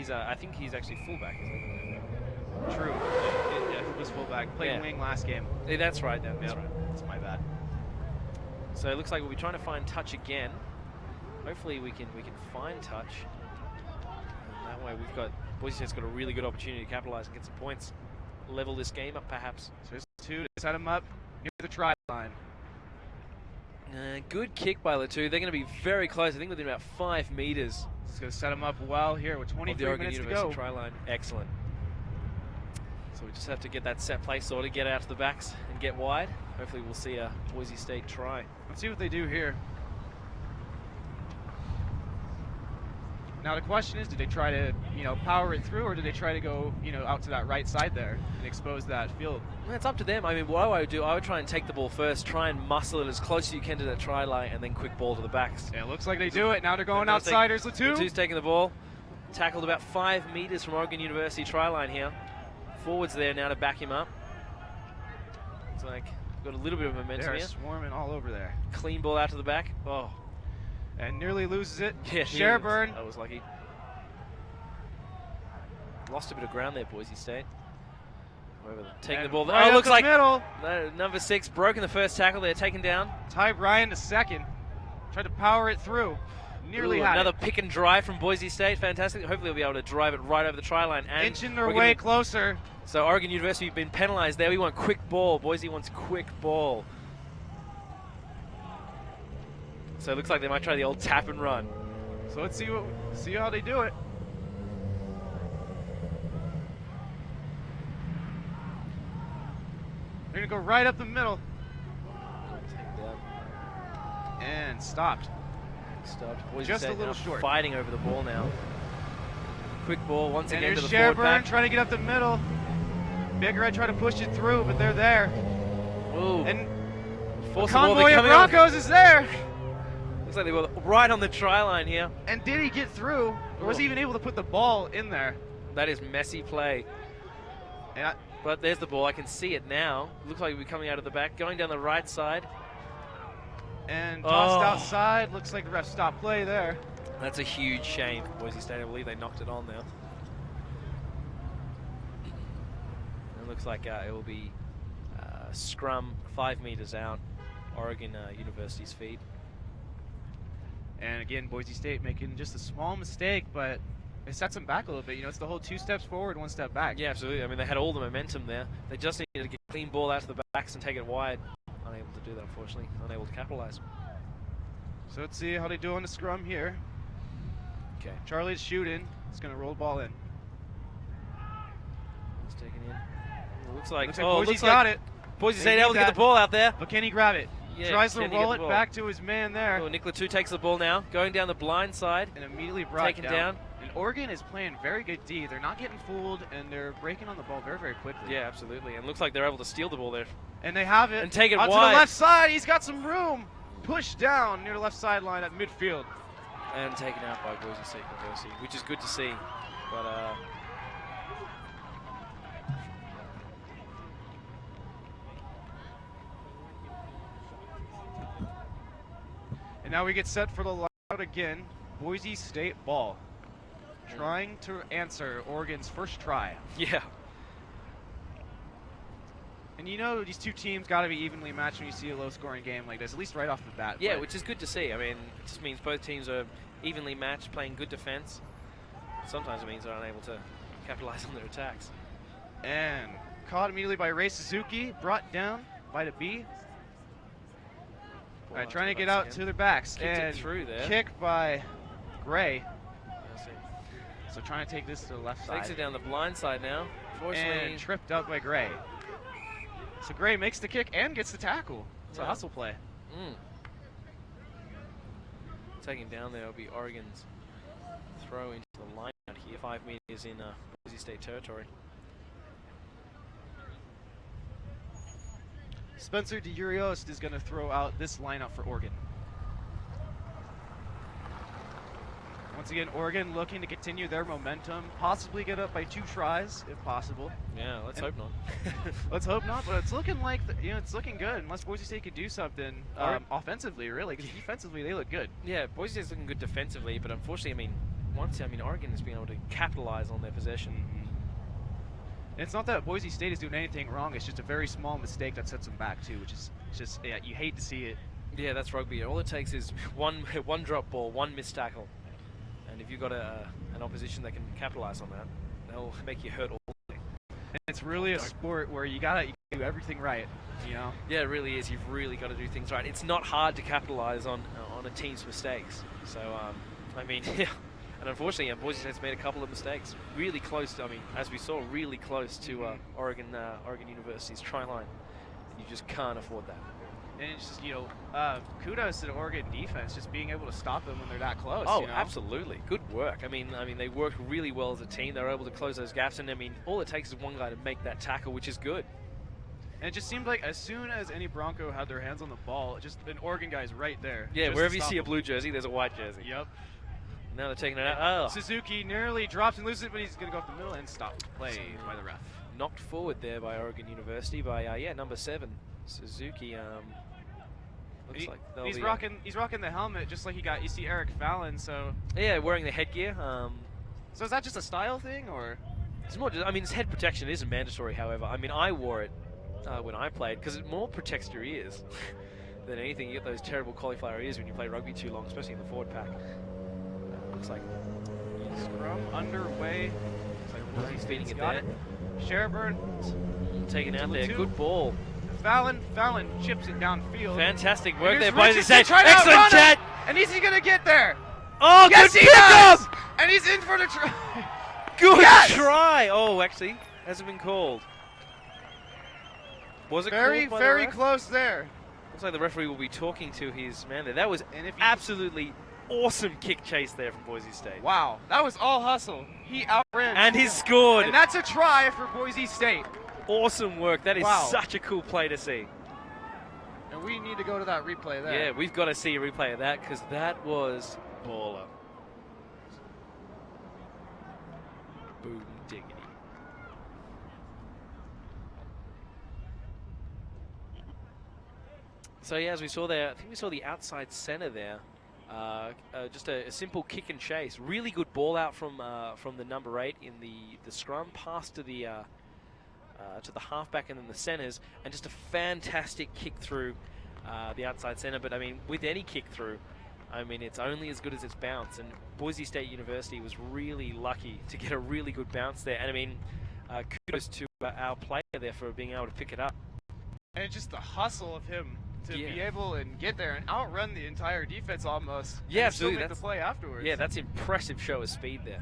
Yeah, I think he's actually fullback, isn't he? True. Yeah, he was fullback. Played wing last game. Yeah, that's right. That's Yep. right. That's my bad. So it looks like we'll be trying to find touch again. Hopefully we can find touch. And that way we've got Boise State's got a really good opportunity to capitalize and get some points. Level this game up perhaps. So there's 2 to set him up near the try line. Good kick by the 2. They're going to be very close. I think within about 5 meters. It's going to set him up well here with 23 Oregon minutes University to go. try line. Excellent. So we just have to get that set play sorted, get out to the backs and get wide. Hopefully we'll see a Boise State try. Let's see what they do here. Now the question is, did they try to, you know, power it through, or did they try to go, you know, out to that right side there and expose that field? Well, it's up to them. I mean, what I would do, I would try and take the ball first, try and muscle it as close as you can to that try line, and then quick ball to the backs. Yeah, it looks like they do it. Now they're going outsiders. Latu's taking the ball. Tackled about 5 meters from Oregon University try line here. Forwards there now to back him up. It's like got a little bit of momentum They're here. swarming all over there. Clean ball out to the back. Oh. And nearly loses it. Yeah, Sherburn. That was lucky. Lost a bit of ground there, Boise State. However, taking the ball. Right looks like middle. Number 6 broken the first tackle. They're taken down. Ty Bryan to second. Tried to power it through. Nearly had another it. pick and drive from Boise State. Fantastic. Hopefully they'll be able to drive it right over the try line. And inching their way closer. So Oregon University have been penalized there. We want quick ball. Boise wants quick ball. So it looks like they might try the old tap and run. So let's see how they do it. They're gonna go right up the middle. And stopped. Boise Just State a little now short. Fighting over the ball now. Quick ball once And again to there's the forward Sherburn back. trying to get up the middle. Big Red trying to push it through, but they're there. Ooh. And Force the convoy ball, they're of coming up. Broncos is there. Looks like they were right on the try line here. And did he get through? Or was he even able to put the ball in there? That is messy play. Yeah. But there's the ball. I can see it now. Looks like we're coming out of the back, going down the right side. And tossed outside. Looks like the ref stopped play there. That's a huge shame for Boise State. I believe they knocked it on now. It looks like it will be scrum 5 meters out. Oregon University's feed. And again, Boise State making just a small mistake, but it sets them back a little bit. You know, it's the whole 2 steps forward, 1 step back. Yeah, absolutely. I mean, they had all the momentum there. They just needed to get a clean ball out to the backs and take it wide. Unable to do that, unfortunately. Unable to capitalize. So let's see how they do on the scrum here. Okay. Charlie's shooting. He's going to roll the ball in. It's taken in. It looks like Boise's got it. Boise They State need able to get that. the ball out there. But can he grab it? Yeah, Tries to can he roll get it the ball? back to his man there. Oh, Nick Latu takes the ball now, going down the blind side. And immediately brought Taken down. And Oregon is playing very good D. They're not getting fooled, and they're breaking on the ball very, very quickly. Yeah, absolutely. And looks like they're able to steal the ball there. And they have it. And take it out wide. to the left side. He's got some room. Pushed down near the left sideline at midfield. And taken out by Boise State University, which is good to see. But And now we get set for the line out again. Boise State ball. Trying to answer Oregon's first try. yeah. And you know these 2 teams got to be evenly matched when you see a low-scoring game like this, at least right off the bat. Yeah, But which is good to see. I mean, it just means both teams are evenly matched, playing good defense. Sometimes it means they're unable to capitalize on their attacks. And caught immediately by Ray Suzuki, brought down by the B. All right, trying to get out to their backs. Kicked it and through there. Kick by Gray. Let's see. So trying to take this to the left side. Takes it down the blind side now. Fortunately, And tripped up by Gray. So Gray makes the kick and gets the tackle. It's a hustle play. Taking down there will be Oregon's throw into the line out here. 5 meters in Boise State territory. Spencer DeUriost is going to throw out this lineup for Oregon. Once again, Oregon looking to continue their momentum, possibly get up by 2 tries if possible. Yeah, let's hope not. Let's hope not, but it's looking like it's looking good unless Boise State could do something offensively, really, because defensively they look good. Yeah, Boise State's looking good defensively, but unfortunately, Oregon has been able to capitalize on their possession. And it's not that Boise State is doing anything wrong; it's just a very small mistake that sets them back too, which is just you hate to see it. Yeah, that's rugby. All it takes is one drop ball, one missed tackle. And if you've got an opposition that can capitalize on that, they'll make you hurt all day. And it's really a sport where you gotta do everything right, you know? Yeah, it really is. You've really got to do things right. It's not hard to capitalize on a team's mistakes. So, I mean, yeah. And unfortunately, Boise State's made a couple of mistakes. Really close to, as we saw, really close to Oregon University's try line. And you just can't afford that. And it's just, kudos to the Oregon defense, just being able to stop them when they're that close. Oh, absolutely. Good work. I mean, they worked really well as a team. They were able to close those gaps. And, all it takes is one guy to make that tackle, which is good. And it just seemed like as soon as any Bronco had their hands on the ball, just an Oregon guy's right there. Yeah, wherever you see a blue jersey, there's a white jersey. Yep. Now they're taking it out. Oh. Suzuki nearly drops and loses it, but he's going to go up the middle and stop the play by the ref. Knocked forward there by Oregon University by, number 7, Suzuki. Looks like he's rocking the helmet just like you see Eric Fallon. So yeah, wearing the headgear. So is that just a style thing, or? It's more. His head protection isn't mandatory. However, I wore it when I played because it more protects your ears than anything. You get those terrible cauliflower ears when you play rugby too long, especially in the forward pack. Looks like scrum underway. Looks like he's feeding it there. Sherburn taken out there. Good ball. Fallon chips it downfield. Fantastic work there, Boise State. Excellent chat. And is he gonna get there? Oh, yes, good he does! And he's in for the try. Good try. Oh, actually, hasn't been called. Was it very, called by very the ref? close there? Looks like the referee will be talking to his man there. That was absolutely awesome kick chase there from Boise State. Wow, that was all hustle. He outran. And he scored. And that's a try for Boise State. Awesome work. That is such a cool play to see. And we need to go to that replay there. Yeah, we've got to see a replay of that because that was baller. Boom diggity. So yeah, as we saw there, I think we saw the outside center there. Just a simple kick and chase. Really good ball out from the number 8 in the scrum, pass to the halfback and then the centers, and just a fantastic kick through the outside center. But with any kick through, it's only as good as its bounce. And Boise State University was really lucky to get a really good bounce there. And kudos to our player there for being able to pick it up. And it's just the hustle of him to be able and get there and outrun the entire defense almost. Yeah, and absolutely. Still make the play afterwards. Yeah, that's impressive show of speed there.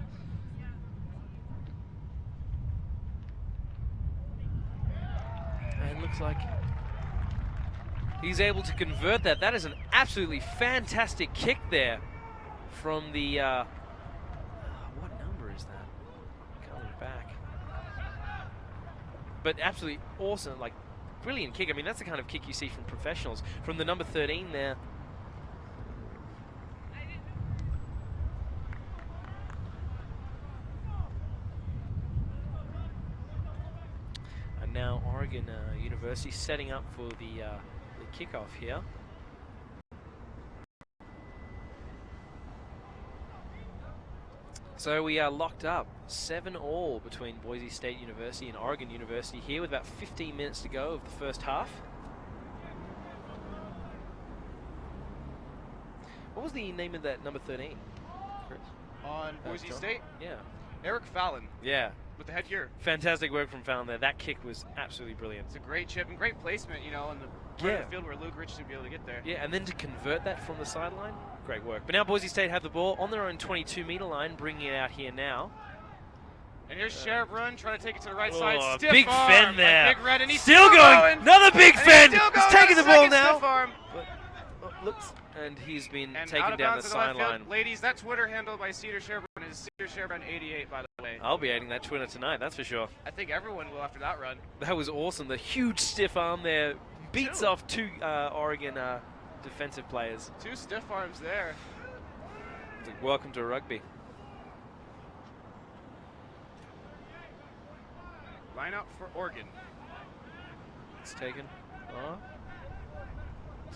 And looks like he's able to convert that. That is an absolutely fantastic kick there from the... what number is that? Coming back. But absolutely awesome, brilliant kick. That's the kind of kick you see from professionals. From the number 13 there. And now Oregon University setting up for the kickoff here. So we are locked up 7-7 between Boise State University and Oregon University here with about 15 minutes to go of the first half. What was the name of that number 13, Chris? On Boise State? Yeah. Eric Fallon. Yeah. With the headgear. Fantastic work from Fallon there. That kick was absolutely brilliant. It's a great chip and great placement, in the part of the field where Luke Rich should be able to get there. Yeah, and then to convert that from the sideline, great work. But now Boise State have the ball on their own 22-meter line, bringing it out here now. And here's Sherburn trying to take it to the right side. Stiff big arm fend there. Big Red, and he's still going. Another big fend. He's taking the ball now. Stiff arm. Looks, and he's been and taken down the sideline. Ladies, that Twitter handle by Cedar Sherburn is Cedar Sherburn 88, by the way. I'll be adding that Twitter tonight, that's for sure. I think everyone will after that run. That was awesome. The huge stiff arm there beats off 2 Oregon defensive players. 2 stiff arms there. Welcome to rugby. Line out for Oregon. It's taken. Oh.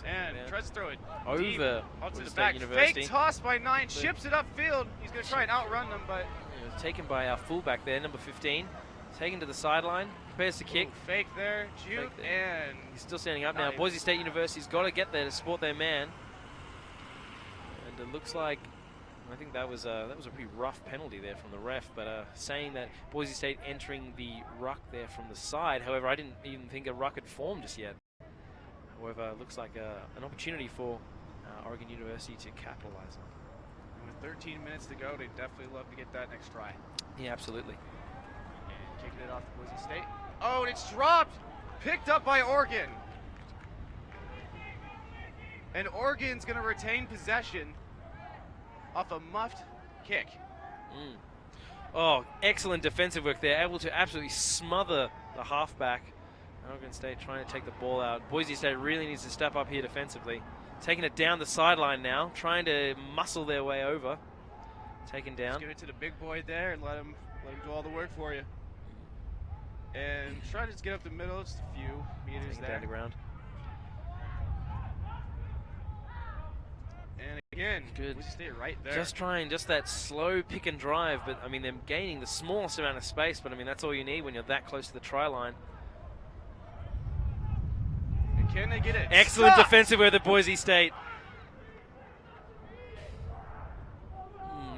And tries to throw it Over deep onto the State back. University. Fake toss by 9, ships it upfield. He's going to try and outrun them, but... It was taken by our fullback there, number 15. Taken to the sideline, prepares to kick. Ooh, fake there, juke, and... He's still standing up now. Nice. Boise State University's got to get there to support their man. And it looks like, I think that was a pretty rough penalty there from the ref, but saying that Boise State entering the ruck there from the side. However, I didn't even think a ruck had formed just yet. However, it looks like an opportunity for Oregon University to capitalize on. With 13 minutes to go, they'd definitely love to get that next try. Yeah, absolutely. And kicking it off to Boise State. Oh, and it's dropped! Picked up by Oregon. And Oregon's going to retain possession off a muffed kick. Oh, excellent defensive work there. Able to absolutely smother the halfback. Oregon State trying to take the ball out. Boise State really needs to step up here defensively. Taking it down the sideline now, trying to muscle their way over. Taken down. Just give it to the big boy there and let him do all the work for you. And try to just get up the middle, just a few meters there. Down the ground. And again, good. Boise State right there. Just trying, just that slow pick and drive, but I mean, they're gaining the smallest amount of space, but I mean, that's all you need when you're that close to the try line. Can they get it? Excellent Stop! defensive work at Boise State.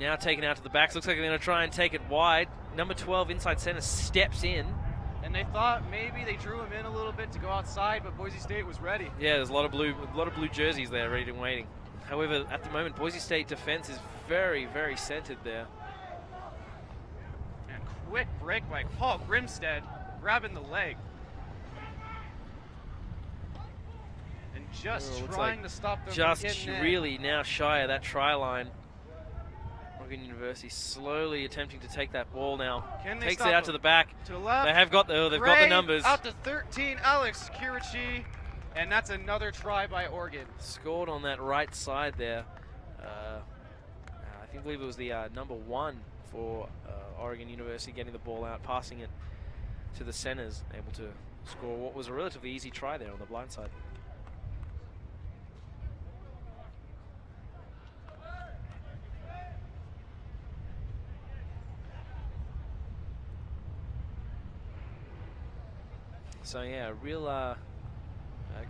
Now taken out to the backs. Looks like they're going to try and take it wide. Number 12 inside center steps in. And they thought maybe they drew him in a little bit to go outside, but Boise State was ready. Yeah, there's a lot of blue jerseys there, ready and waiting. However, at the moment, Boise State defense is very, very centered there. And quick break by Paul Grimstead, grabbing the leg. And just trying to stop them from Just getting in. really now shy of that try line. Oregon University slowly attempting to take that ball now. Can they Takes stop it out him? to the back. To the left. They have got the they've got Gray the numbers. Out to 13, Alex Kirichi. And that's another try by Oregon. Scored on that right side there. I believe it was the number 1 for Oregon University getting the ball out, passing it to the centers, able to score what was a relatively easy try there on the blind side. So yeah, a real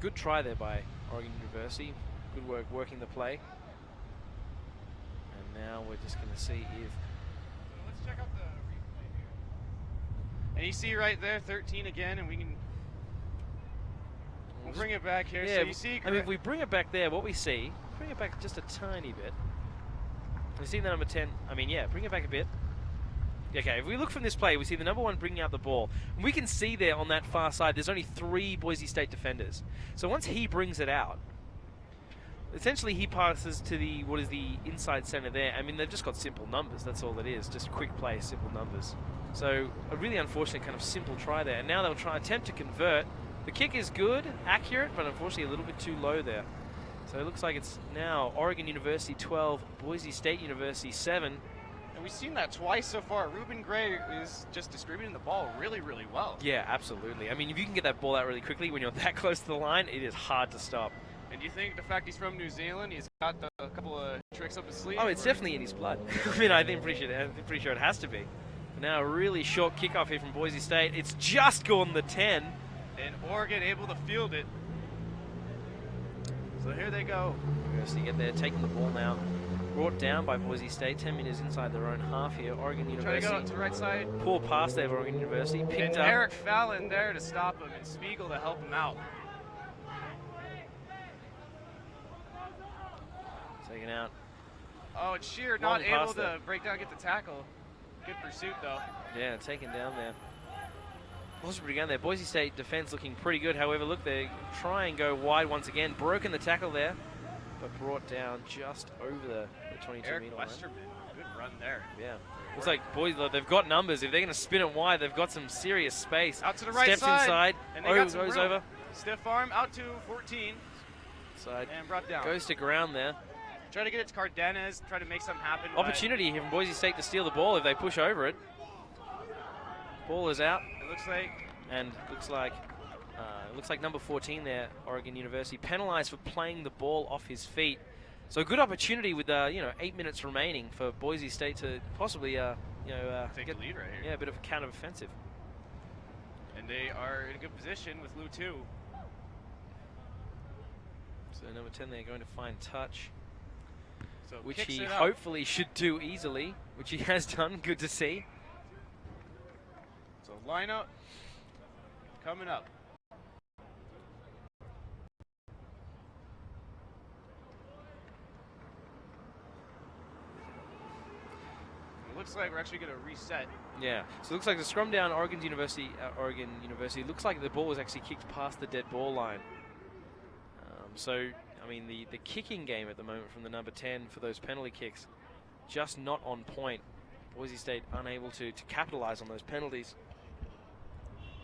good try there by Oregon University. Good work working the play. And now we're just going to see if... Let's check out the replay here. And you see right there, 13 again, and we can... We'll bring it back here. Yeah, so you see... I mean, if we bring it back there, what we see... Bring it back just a tiny bit. We see the number 10... I mean, yeah, bring it back a bit. Okay, if we look from this play, we see the number 1 bringing out the ball. And we can see there on that far side, there's only 3 Boise State defenders. So once he brings it out, essentially he passes to the what is the inside center there. I mean, they've just got simple numbers. That's all it is. Just quick play, simple numbers. So a really unfortunate kind of simple try there. And now they'll try attempt to convert. The kick is good, accurate, but unfortunately a little bit too low there. So it looks like it's now Oregon University 12, Boise State University 7. And we've seen that twice so far. Ruben Gray is just distributing the ball really, really well. Yeah, absolutely. I mean, if you can get that ball out really quickly when you're that close to the line, it is hard to stop. And do you think the fact he's from New Zealand, he's got a couple of tricks up his sleeve? Oh, it's definitely in his blood. I mean, I'm pretty sure it has to be. But now a really short kickoff here from Boise State. It's just gone the 10. And Oregon able to field it. So here they go. University get there, taking the ball now. Brought down by Boise State, 10 meters inside their own half here. Oregon University. Trying to go to the right side. Poor pass there of Oregon University. Picked and up. Eric Fallon there to stop him, and Spiegel to help him out. Taken out. Oh, and Shear not able to break down, get the tackle. Good pursuit though. Yeah, taken down there. Also pretty down there. Boise State defense looking pretty good. However, look, they try and go wide once again. Broken the tackle there, but brought down just over the 22-meter line. Eric Westerman, good run there. Yeah. Looks like Boise, they've got numbers. If they're going to spin it wide, they've got some serious space. Out to the right Steps side. inside. And they got some goes room. over. Stiff arm out to 14. Side. And brought down. Goes to ground there. Try to get it to Cardenas. Try to make something happen. Opportunity here from Boise State to steal the ball if they push over it. Ball is out. It looks like. And looks like number 14 there, Oregon University, penalized for playing the ball off his feet. So a good opportunity with 8 minutes remaining for Boise State to possibly take the lead right here. Yeah, a bit of a counter-offensive. And they are in a good position with Lou 2. So number 10 there going to find touch, So which kicks he it up. hopefully should do easily, which he has done. Good to see. So lineup coming up. It looks like we're actually going to reset. Yeah. So it looks like the scrum down Oregon University. Looks like the ball was actually kicked past the dead ball line. So I mean the kicking game at the moment from the number 10 for those penalty kicks, just not on point. Boise State unable to capitalize on those penalties.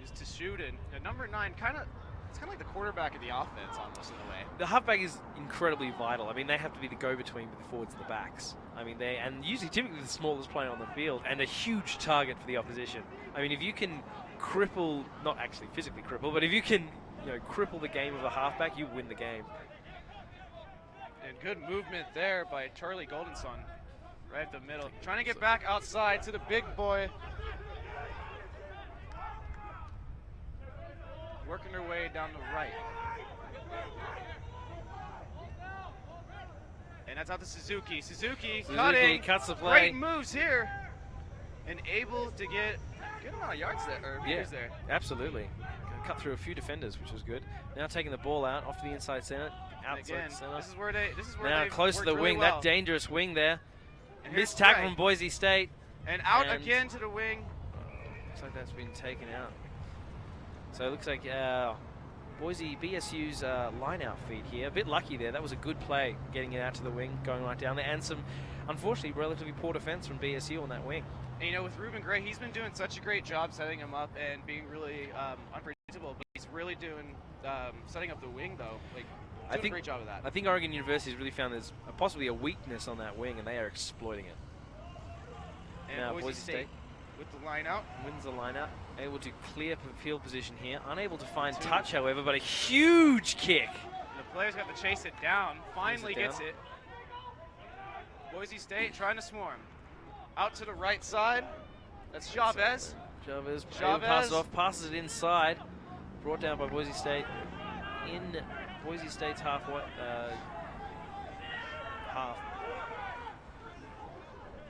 Is to shoot, and the number 9 it's kind of like the quarterback of the offense almost in a way. The halfback is incredibly vital. I mean, they have to be the go-between with the forwards and the backs. I mean, usually typically the smallest player on the field and a huge target for the opposition. I mean, if you can cripple, not actually physically cripple, but if you can, cripple the game of the halfback, you win the game. And good movement there by Charlie Goldenson, right at the middle, trying to get back outside to the big boy. Working their way down the right. And that's out to Suzuki. Suzuki cutting. Cuts the play. Great moves here. And able to get a good amount of yards there, or meters there. Absolutely. Cut through a few defenders, which was good. Now taking the ball out off to the inside center. Outside center. This is where now close to the wing. Really well. That dangerous wing there. And Missed tackle from Boise State. And out again to the wing. Looks like that's been taken out. So it looks like BSU's line-out feed here. A bit lucky there. That was a good play, getting it out to the wing, going right down there. And some, unfortunately, relatively poor defense from BSU on that wing. And, with Ruben Gray, he's been doing such a great job setting him up and being really unpredictable. But he's really doing setting up the wing, though. Doing a great job of that. I think Oregon University has really found there's possibly a weakness on that wing, and they are exploiting it. And now Boise State with the line out. Wins the line out. Able to clear field position here. Unable to find touch, however, but a huge kick. And the player's got to chase it down. Finally gets it. Boise State trying to swarm. Out to the right side. That's Chavez. Chavez passes off, passes it inside. Brought down by Boise State in Boise State's half.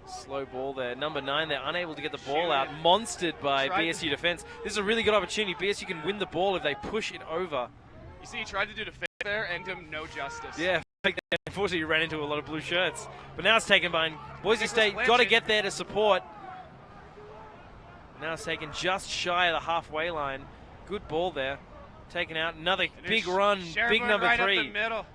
Slow ball there. Number 9, they're unable to get the ball out. Monstered by BSU defense. This is a really good opportunity. BSU can win the ball if they push it over. You see, he tried to do the fake there and did him no justice. Yeah, unfortunately, he ran into a lot of blue shirts. But now it's taken by Boise State. Got to get there to support. Now it's taken just shy of the halfway line. Good ball there. Taken out. Another big run. Big number 3. Right up the middle.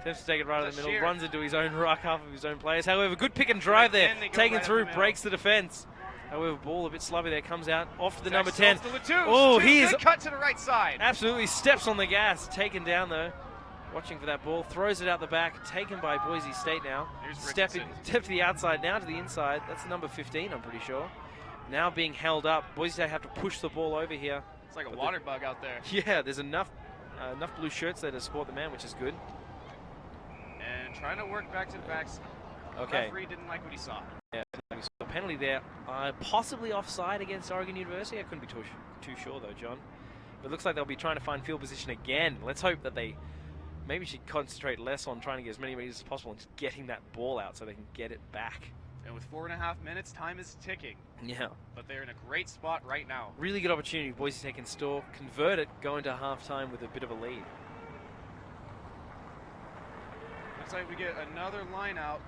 Attempts to take it right in the middle, runs into his own ruck, half of his own players. However, good pick and drive there, taken through, breaks the defense. However, ball a bit slubby there, comes out off to the number 10. Oh, he is cut to the right side. Absolutely steps on the gas, taken down though. Watching for that ball, throws it out the back, taken by Boise State now. Step to the outside, now to the inside. That's number 15, I'm pretty sure. Now being held up, Boise State have to push the ball over here. It's like a water bug out there. Yeah, there's enough blue shirts there to support the man, which is good. And trying to work back to the backs. Okay. Referee didn't like what he saw. Yeah, we saw a penalty there. Possibly offside against Oregon University. I couldn't be too sure though, John. But it looks like they'll be trying to find field position again. Let's hope that they maybe should concentrate less on trying to get as many meters as possible and just getting that ball out so they can get it back. And with 4.5 minutes, time is ticking. Yeah. But they're in a great spot right now. Really good opportunity. Boise State can still convert it, go into halftime with a bit of a lead. Looks like we get another line out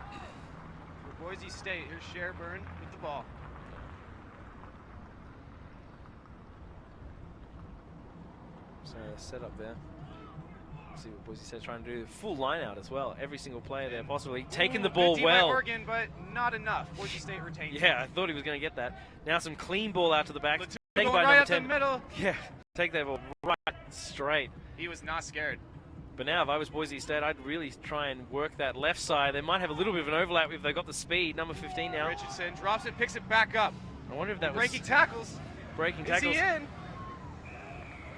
for Boise State. Here's Sherburne with the ball. So set up there. See what Boise State's trying to do. Full line out as well. Every single player there possibly taking the ball well. Oregon, but not enough. Boise State retained. Yeah, I thought he was going to get that. Now some clean ball out to the back. Taken by right up the middle. Yeah, take that ball right straight. He was not scared. But now if I was Boise State, I'd really try and work that left side. They might have a little bit of an overlap if they've got the speed. Number 15 now. Richardson drops it, picks it back up. I wonder if that was... Breaking tackles. Breaking Is tackles. he in?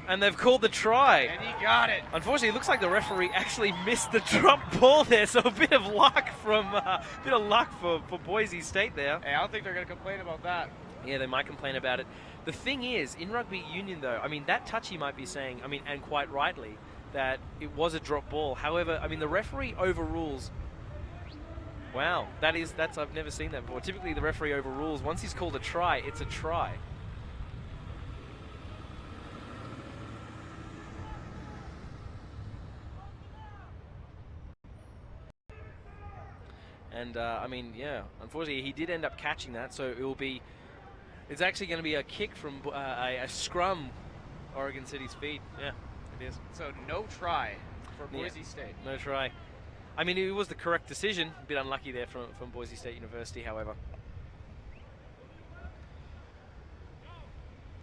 And they've called the try. And he got it. Unfortunately, it looks like the referee actually missed the drop ball there, so a bit of luck for Boise State there. Hey, I don't think they're going to complain about that. Yeah, they might complain about it. The thing is, in rugby union though, I mean, that touchy might be saying, I mean, and quite rightly, that it was a drop ball. However, I mean, the referee overrules. Wow, that's I've never seen that before. Typically, the referee overrules. Once he's called a try, it's a try. And, I mean, yeah, unfortunately, he did end up catching that, so it's actually going to be a kick from a scrum, Oregon City's feet. Yeah, it is. So no try for Boise State. No try. I mean, it was the correct decision. A bit unlucky there from Boise State University, however.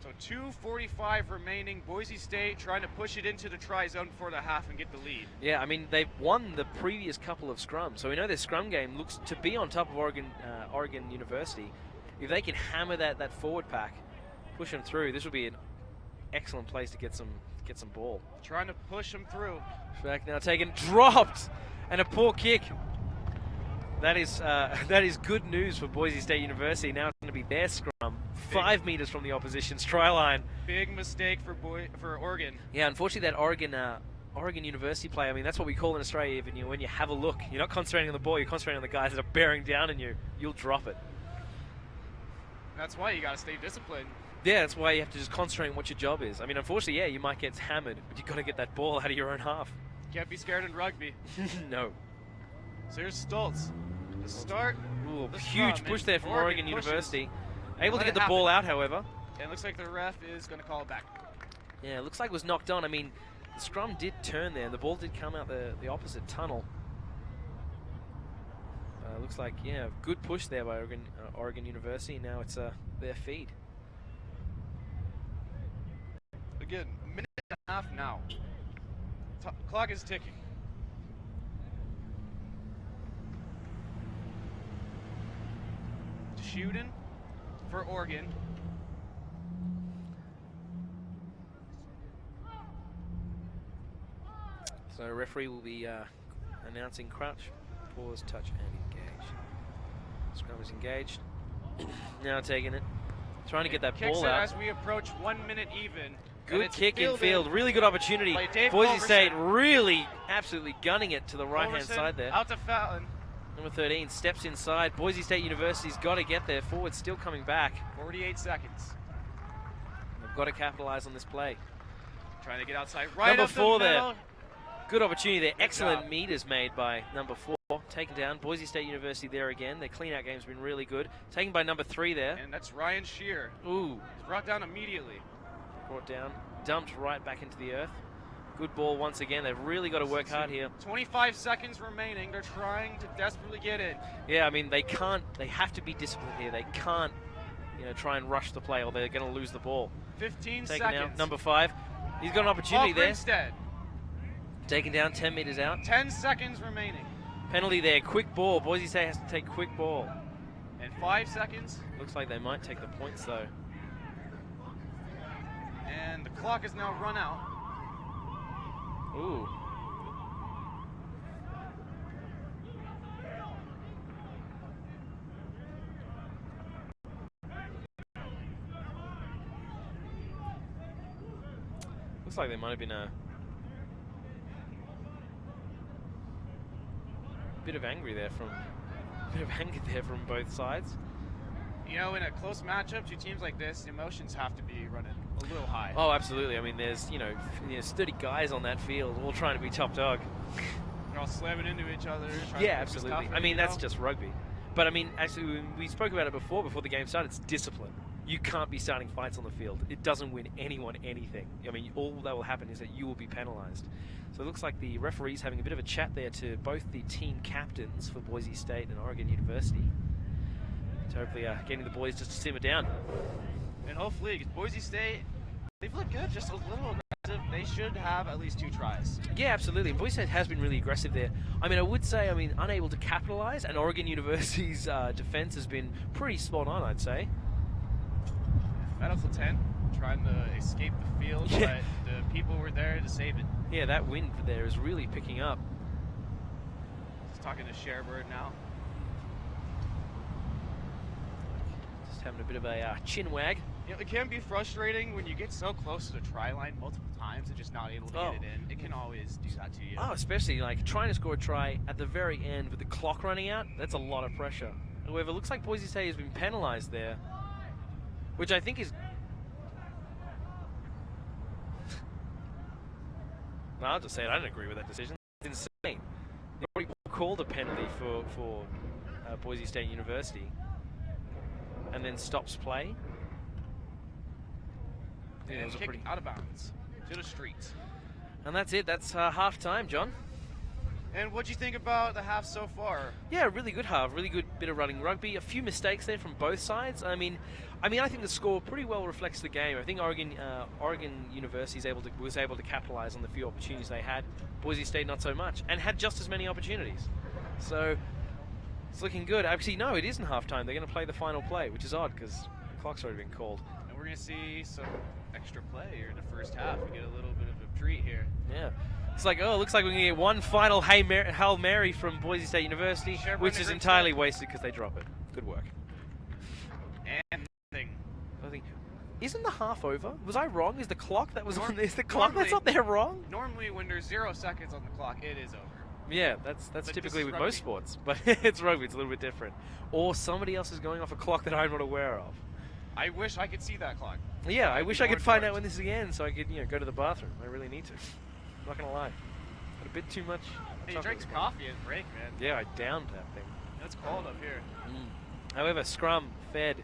So 2:45 remaining. Boise State trying to push it into the try zone before the half and get the lead. Yeah, I mean, they've won the previous couple of scrums, so we know their scrum game looks to be on top of Oregon University. If they can hammer that forward pack, push them through, this will be an excellent place to get some ball. Trying to push them through. Back now taken, dropped, and a poor kick. That is good news for Boise State University. Now it's going to be their scrum, 5 meters from the opposition's try line. Big mistake for Oregon. Yeah, unfortunately that Oregon University play, I mean, that's what we call in Australia, even when you have a look. You're not concentrating on the ball, you're concentrating on the guys that are bearing down on you. You'll drop it. That's why you got to stay disciplined. Yeah, that's why you have to just concentrate on what your job is. I mean, unfortunately, yeah, you might get hammered, but you got to get that ball out of your own half. Can't be scared in rugby. No. So here's Stoltz. The start. Ooh, the huge scrum, push and there from Oregon pushes. University. Able to Let get it the happen. ball out, however. And it looks like the ref is going to call it back. Yeah, it looks like it was knocked on. I mean, the scrum did turn there, and the ball did come out the opposite tunnel. Looks like, yeah, good push there by Oregon University. Now it's their feed. Again, minute and a half now. Clock is ticking. Shooting for Oregon. So referee will be announcing crouch, pause, touch, and engage. Scrum is engaged. Now taking it. Trying to get that Kicks ball it out. as we approach 1 minute even. Good kick in field. Really good opportunity. By Dave Boise Culverson. State really absolutely gunning it to the right-hand Culverson side there. Out to Fallon. Number 13 steps inside. Boise State University's got to get there. Forward still coming back. 48 seconds. They've got to capitalize on this play. Trying to get outside. Right Number up 4 the there. middle. Good opportunity there. Excellent job. meters made by number 4. Taken down. Boise State University there again. Their clean-out game's been really good. Taken by number 3 there. And that's Ryan Shear. Ooh. He's brought down immediately. Brought down. Dumped right back into the earth. Good ball once again. They've really got to work hard here. 25 seconds remaining. They're trying to desperately get in. Yeah, I mean, they can't. They have to be disciplined here. They can't, try and rush the play or they're going to lose the ball. 15 Taken seconds. out. Number 5. He's got an opportunity Paul there. Grinstead. Taken down 10 meters out. 10 seconds remaining. Penalty there. Quick ball. Boise State has to take quick ball. And 5 seconds. Looks like they might take the points though. And the clock is now run out. Ooh. Looks like there might have been a bit of anger there from both sides. In a close matchup, two teams like this, emotions have to be running a little high. Oh, absolutely. I mean, there's 30 guys on that field, all trying to be top dog. They're all slamming into each other. Yeah, absolutely. I mean, that's just rugby. But I mean, actually, we spoke about it before the game started. It's discipline. You can't be starting fights on the field. It doesn't win anyone anything. I mean, all that will happen is that you will be penalized. So it looks like the referee's having a bit of a chat there to both the team captains for Boise State and Oregon University. So hopefully getting the boys just to simmer down. And hopefully, because Boise State, they've looked good, just a little aggressive. They should have at least 2 tries. Yeah, absolutely. And Boise State has been really aggressive there. I mean, I would say, unable to capitalize, and Oregon University's defense has been pretty spot on, I'd say. Medical tent, trying to escape the field, Yeah. but the people were there to save it. Yeah, that wind there is really picking up. Just talking to Sherbird now. Just having a bit of a chin wag. You know, it can be frustrating when you get so close to the try line multiple times and just not able to get it in. It can always do that to you. Oh, especially like trying to score a try at the very end with the clock running out. That's a lot of pressure. However, it looks like Boise State has been penalised there, which I think is... No, I'll just say it. I don't agree with that decision. It's insane. They already called a penalty for Boise State University and then stops play. Yeah, it And was a kick pretty... out of bounds to the streets. And that's it. That's half time, John. And what'd you think about the half so far? Yeah, really good half. Really good bit of running rugby. A few mistakes there from both sides. I mean, I think the score pretty well reflects the game. I think Oregon University was able to capitalize on the few opportunities they had. Boise State not so much, and had just as many opportunities. So it's looking good. Actually, no, it isn't halftime. They're going to play the final play, which is odd because the clock's already been called. And we're going to see some extra play here in the first half. We get a little bit of a treat here. Yeah. It's like, oh, it looks like we're going to get one final Hail Mary from Boise State University, which is entirely wasted because they drop it. Good work. And nothing. Isn't the half over? Was I wrong? Is the clock that was on? Is the clock normally- that's up there wrong? Normally, when there's 0 seconds on the clock, it is over. Yeah, that's But typically this is with rugby. most sports, but it's rugby. It's a little bit different. Or somebody else is going off a clock that I'm not aware of. I wish I could see that clock. Yeah, I I'd wish be I could more find out charged. when this is again, so I could go to the bathroom. I really need to. I'm not gonna lie. Got a bit too much. Hey, you chocolate drank this some morning. coffee at break, man. Yeah, I downed that thing. It's cold up here. However, scrum fed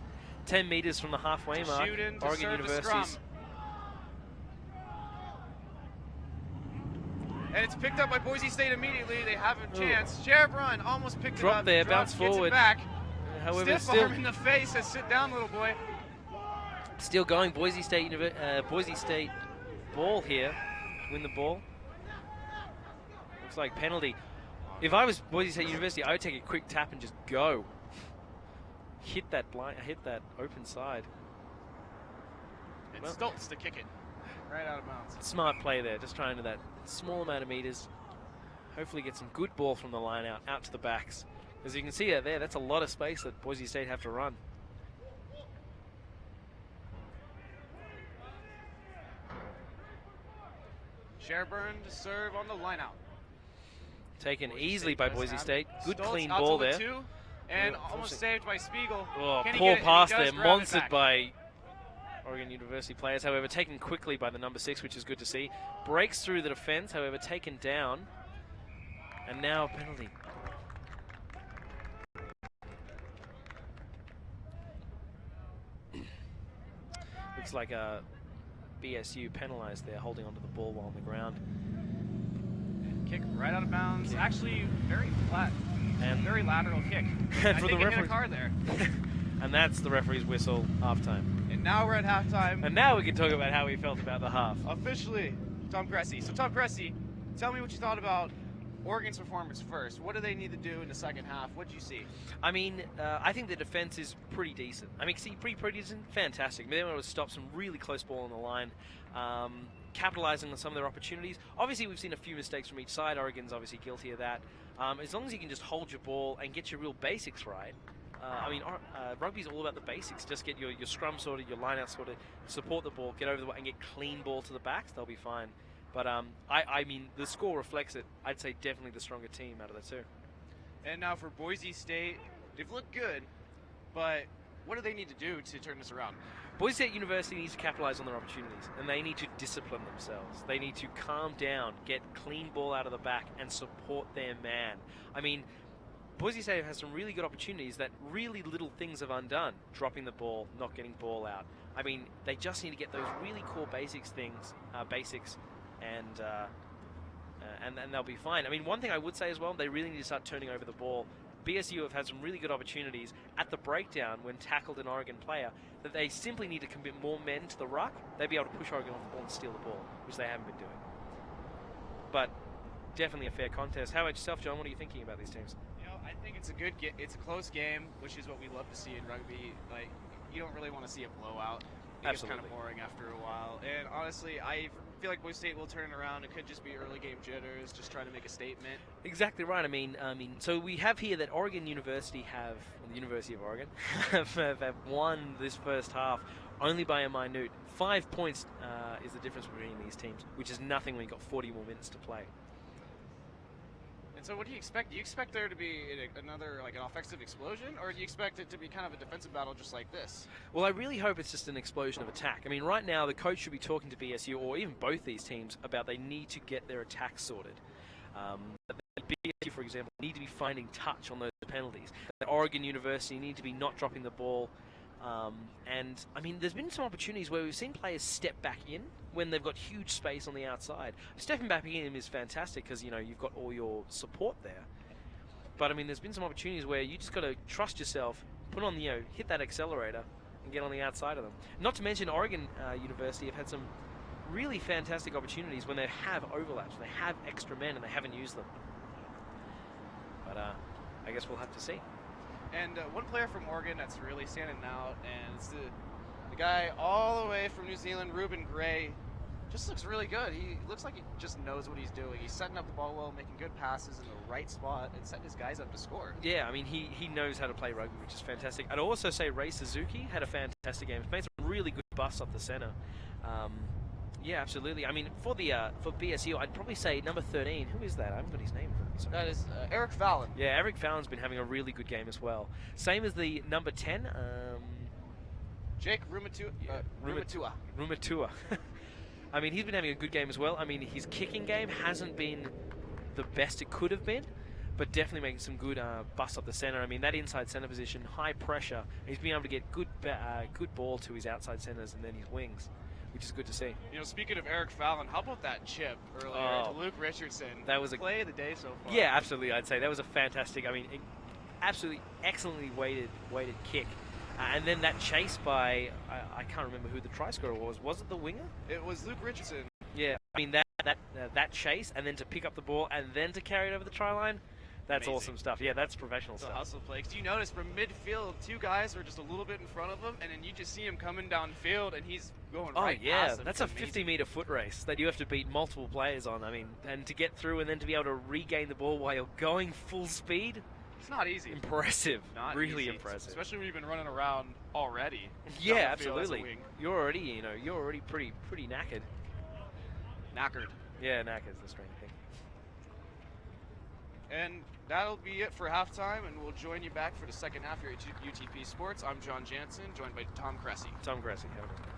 10 meters from the halfway To mark. shoot in to Oregon serve the University's. scrum. And it's picked up by Boise State immediately. They have a chance. Sherbird almost picked Drop it up. there, drops, bounce gets forward. It back. However, Stiff arm in the face. Says, sit down, little boy. still going. Boise State ball here. Win the ball. Looks like penalty. If I was Boise State University, I would take a quick tap and just go. Hit that open side. And Well- Stoltz to kick it. Right out of bounds. Smart play there, just trying to that small amount of meters. Hopefully get some good ball from the line out to the backs. As you can see out there, that's a lot of space that Boise State have to run. Sherbird to serve on the line out. Taken Boise easily State by does Boise have State. it. Good Stoltz clean out ball to the there. 2, and Yeah, almost forcing- saved by Spiegel. Oh, Can he poor get it? pass And he there, does grab it monstered back. by Oregon University players. However, taken quickly by the number 6, which is good to see. Breaks through the defense, however, taken down. And now a penalty. Looks like a BSU penalized there, holding onto the ball while on the ground. Kick right out of bounds. Actually, very flat And very lateral kick. And I for think the it hit a referee, car there. and that's the referee's whistle, halftime. And now we're at halftime. And now we can talk about how we felt about the half. Officially, Tom Cressy. So Tom Cressy, tell me what you thought about Oregon's performance first. What do they need to do in the second half? What did you see? I mean, I think the defense is pretty decent. I mean, pretty decent, fantastic. They were able to stop some really close ball on the line, capitalizing on some of their opportunities. Obviously, we've seen a few mistakes from each side. Oregon's obviously guilty of that. As long as you can just hold your ball and get your real basics right. Rugby's all about the basics. Just get your scrum sorted, your line out sorted, support the ball, get over the ball, and get clean ball to the backs. They'll be fine. But I mean, the score reflects it. I'd say definitely the stronger team out of the two. And now for Boise State, they've looked good, but what do they need to do to turn this around? Boise State University needs to capitalize on their opportunities, and they need to discipline themselves. They need to calm down, get clean ball out of the back, and support their man. I mean, Boise State has some really good opportunities that really little things have undone. Dropping the ball, not getting ball out. I mean, they just need to get those really core basics, and they'll be fine. I mean, one thing I would say as well, they really need to start turning over the ball. BSU have had some really good opportunities at the breakdown when tackled an Oregon player, that they simply need to commit more men to the ruck. They'd be able to push Oregon off the ball and steal the ball, which they haven't been doing. But definitely a fair contest. How about yourself, John? What are you thinking about these teams? You know, I think it's a it's a close game, which is what we love to see in rugby. Like, you don't really want to see a blowout. it gets kind of Absolutely. boring after a while. And honestly, I feel like Boise State will turn it around. It could just be early game jitters, just trying to make a statement. Exactly right. So we have here that Oregon University the University of Oregon, have won this first half only by a minute. 5 points is the difference between these teams, which is nothing when you've got 40 more minutes to play. And so, what do you expect? Do you expect there to be another like an offensive explosion, or do you expect it to be kind of a defensive battle just like this? Well, I really hope it's just an explosion of attack. I mean, right now the coach should be talking to BSU or even both these teams about they need to get their attack sorted. BSU, for example, need to be finding touch on those penalties. That Oregon University need to be not dropping the ball. And I mean, there's been some opportunities where we've seen players step back in when they've got huge space on the outside. Stepping back in is fantastic because you've got all your support there. But I mean, there's been some opportunities where you just got to trust yourself, put on hit that accelerator, and get on the outside of them. Not to mention, Oregon University have had some really fantastic opportunities when they have overlaps, they have extra men, and they haven't used them. But I guess we'll have to see. And one player from Oregon that's really standing out, and it's the guy all the way from New Zealand, Ruben Gray. Just looks really good. He looks like he just knows what he's doing. He's setting up the ball well, making good passes in the right spot, and setting his guys up to score. Yeah, I mean, he knows how to play rugby, which is fantastic. I'd also say Ray Suzuki had a fantastic game. He's made some really good busts up the center. Yeah, absolutely. I mean, for BSU, I'd probably say number 13. Who is that? I haven't got his name. That is Eric Fallon. Yeah, Eric Fallon's been having a really good game as well. Same as the number 10. Jake Rumatua. Rumatua. I mean, he's been having a good game as well. I mean, his kicking game hasn't been the best it could have been, but definitely making some good busts up the center. I mean, that inside center position, high pressure. He's been able to get good ball to his outside centers and then his wings, which is good to see. Speaking of Eric Fallon, how about that chip earlier to Luke Richardson? That was a play of the day so far. Yeah, absolutely. I'd say that was a fantastic. I mean, absolutely excellently weighted kick. And then that chase by, I can't remember who the try scorer was. Was it the winger? It was Luke Richardson. Yeah, I mean, that chase, and then to pick up the ball, and then to carry it over the try line, that's amazing. Awesome stuff. Yeah, that's professional stuff. The hustle play. Because you notice from midfield, two guys are just a little bit in front of him, and then you just see him coming downfield, and he's going right past him. That's a 50-meter foot race that you have to beat multiple players on. I mean, and to get through and then to be able to regain the ball while you're going full speed. It's not easy. Impressive. Not really easy. impressive. Especially when you've been running around already. Yeah, absolutely. You're already pretty knackered. Knackered. Yeah, knackered's the strange thing. And that'll be it for halftime, and we'll join you back for the second half here at UTP Sports. I'm John Jansen, joined by Tom Cressy. Tom Cressy, have a good one.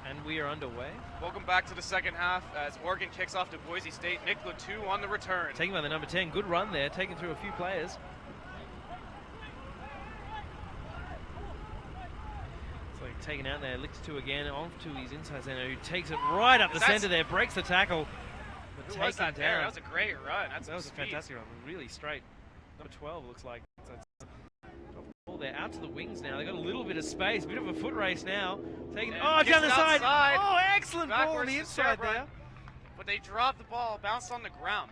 And we are underway. Welcome back to the second half as Oregon kicks off to Boise State. Nick Latu on the return. Taken by the number 10. Good run there, taking through a few players. It's like taken out there, licked to again, on to his inside center, who takes it right up the center there, breaks the tackle. But who was that there? That was a great run. That was a fantastic run, really straight. Number 12 looks like. They're out to the wings now. They've got a little bit of space, a bit of a foot race now. Taking down the side. Oh, excellent ball on the inside there. But they dropped the ball, bounced on the ground.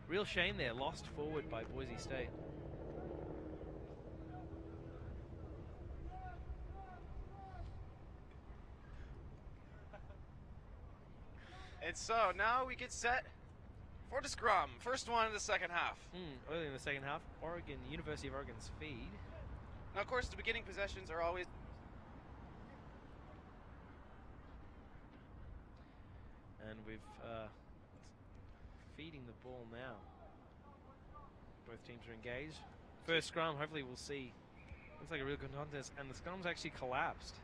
Real shame there, lost forward by Boise State. And so now we get set for the scrum. First one in the second half. Early in the second half, University of Oregon's feed. Now, of course, the beginning possessions are always... And we've feeding the ball now. Both teams are engaged. First scrum, hopefully we'll see. Looks like a real good contest, and the scrum's actually collapsed.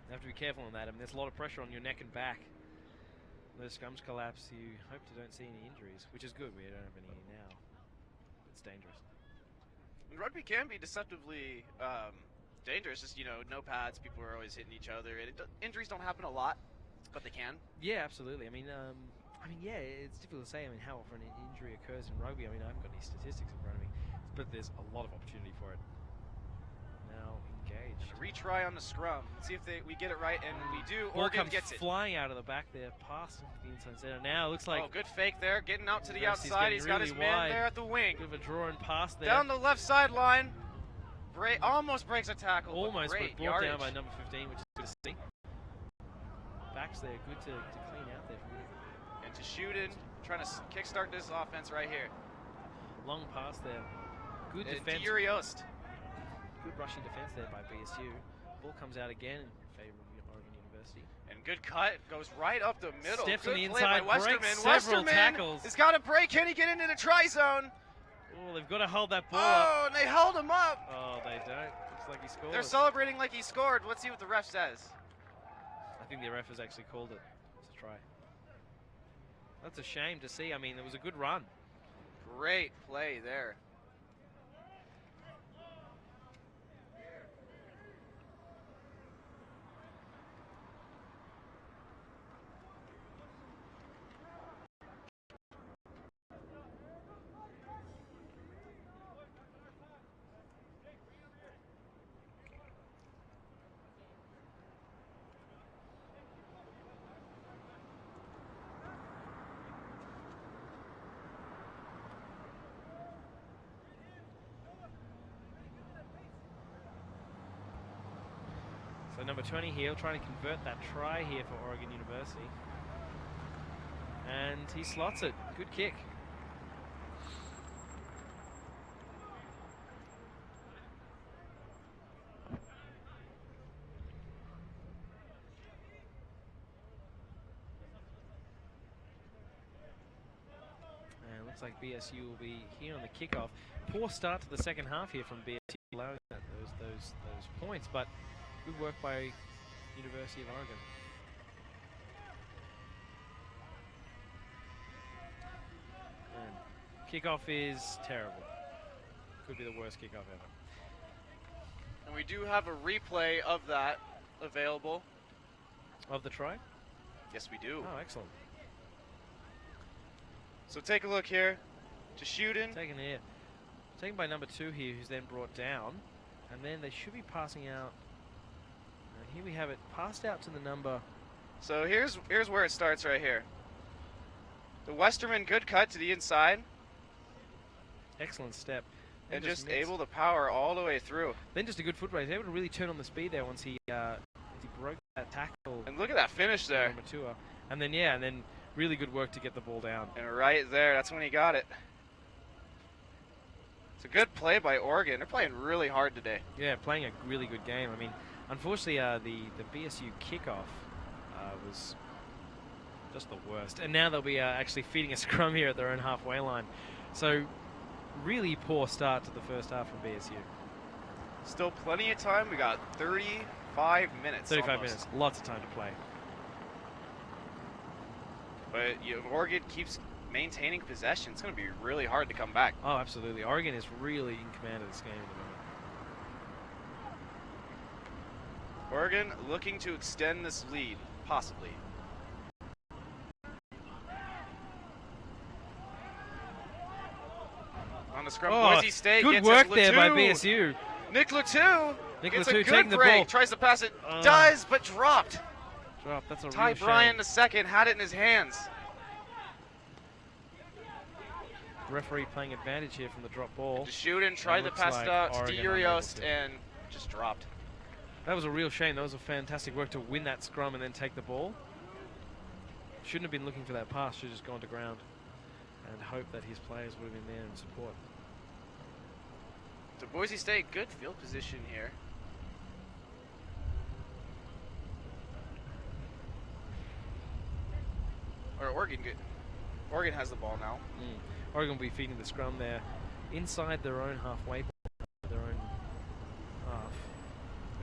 You have to be careful on that. I mean, there's a lot of pressure on your neck and back. Those scrums collapse, you hope to don't see any injuries, which is good. We don't have any now. It's dangerous. And rugby can be deceptively dangerous. Just, no pads. People are always hitting each other. And injuries don't happen a lot, but they can. Yeah, absolutely. I mean, yeah, it's difficult to say. I mean, how often an injury occurs in rugby. I mean, I haven't got any statistics in front of me, but there's a lot of opportunity for it. Now engaged. And a retry on the scrum. Let's see if we get it right, and we do. Ball Oregon comes gets it. Flying out of the back there, past the inside center. Now it looks like. Oh, good fake there. Getting out to the outside. He's got his man there at the wing. Bit of a draw and pass there. Down the left sideline. Almost breaks a tackle. Almost, but brought yardage. down by number 15, which is good to see. Backs there, good to clean out there. And to shoot in, trying to kickstart this offense right here. Long pass there. Good defense. Good rushing defense there by BSU. Ball comes out again in favor of Oregon University. And good cut, goes right up the middle. Steps good on the play inside, by breaks Westerman. several tackles. He's got a break. Can he get into the try zone? Oh, they've got to hold that ball up. up. And they held him up. Oh, they don't. Looks like he scored. They're celebrating like he scored. Let's see what the ref says. I think the ref has actually called it. It's a try. That's a shame to see. I mean, it was a good run. Great play there. So number 20 here, trying to convert that try here for Oregon University. And he slots it. Good kick. And looks like BSU will be here on the kickoff. Poor start to the second half here from BSU, allowing those points, but good work by University of Oregon. And kickoff is terrible. Could be the worst kickoff ever. And we do have a replay of that available. Of the try? Yes, we do. Oh, excellent. So take a look here. To shoot in. Taken here. Taken by number 2 here, who's then brought down. And then they should be passing out. Here we have it passed out to the number. So here's where it starts right here. The Westerman, good cut to the inside. Excellent step. And just able to power all the way through. Then just a good foot race. Able to really turn on the speed there once he broke that tackle. And look at that finish there. Number 2. And then really good work to get the ball down. And right there, that's when he got it. It's a good play by Oregon. They're playing really hard today. Yeah, playing a really good game. I mean, unfortunately, the BSU kickoff was just the worst. And now they'll be actually feeding a scrum here at their own halfway line. So really poor start to the first half from BSU. Still plenty of time. We got 35 minutes. 35 almost. minutes. Lots of time to play. But Oregon keeps maintaining possession. It's going to be really hard to come back. Oh, absolutely. Oregon is really in command of this game at the moment. Oregon looking to extend this lead, possibly. On the scrum, Boise State good gets work it. there by Latou. BSU. Nick Latou gets a good taking the break. ball. Tries to pass it, does, but dropped. That's a Ty real Bryan shame. the second had it in his hands. Referee playing advantage here from the drop ball. To shoot and tried to looks pass like it out to Oregon Urios unable to. and just dropped. That was a real shame. That was a fantastic work to win that scrum and then take the ball. Shouldn't have been looking for that pass. Should have just gone to ground and hope that his players would have been there in support. So Boise State, good field position here. Or Oregon, good. Oregon has the ball now. Oregon will be feeding the scrum there inside their own halfway, their own half.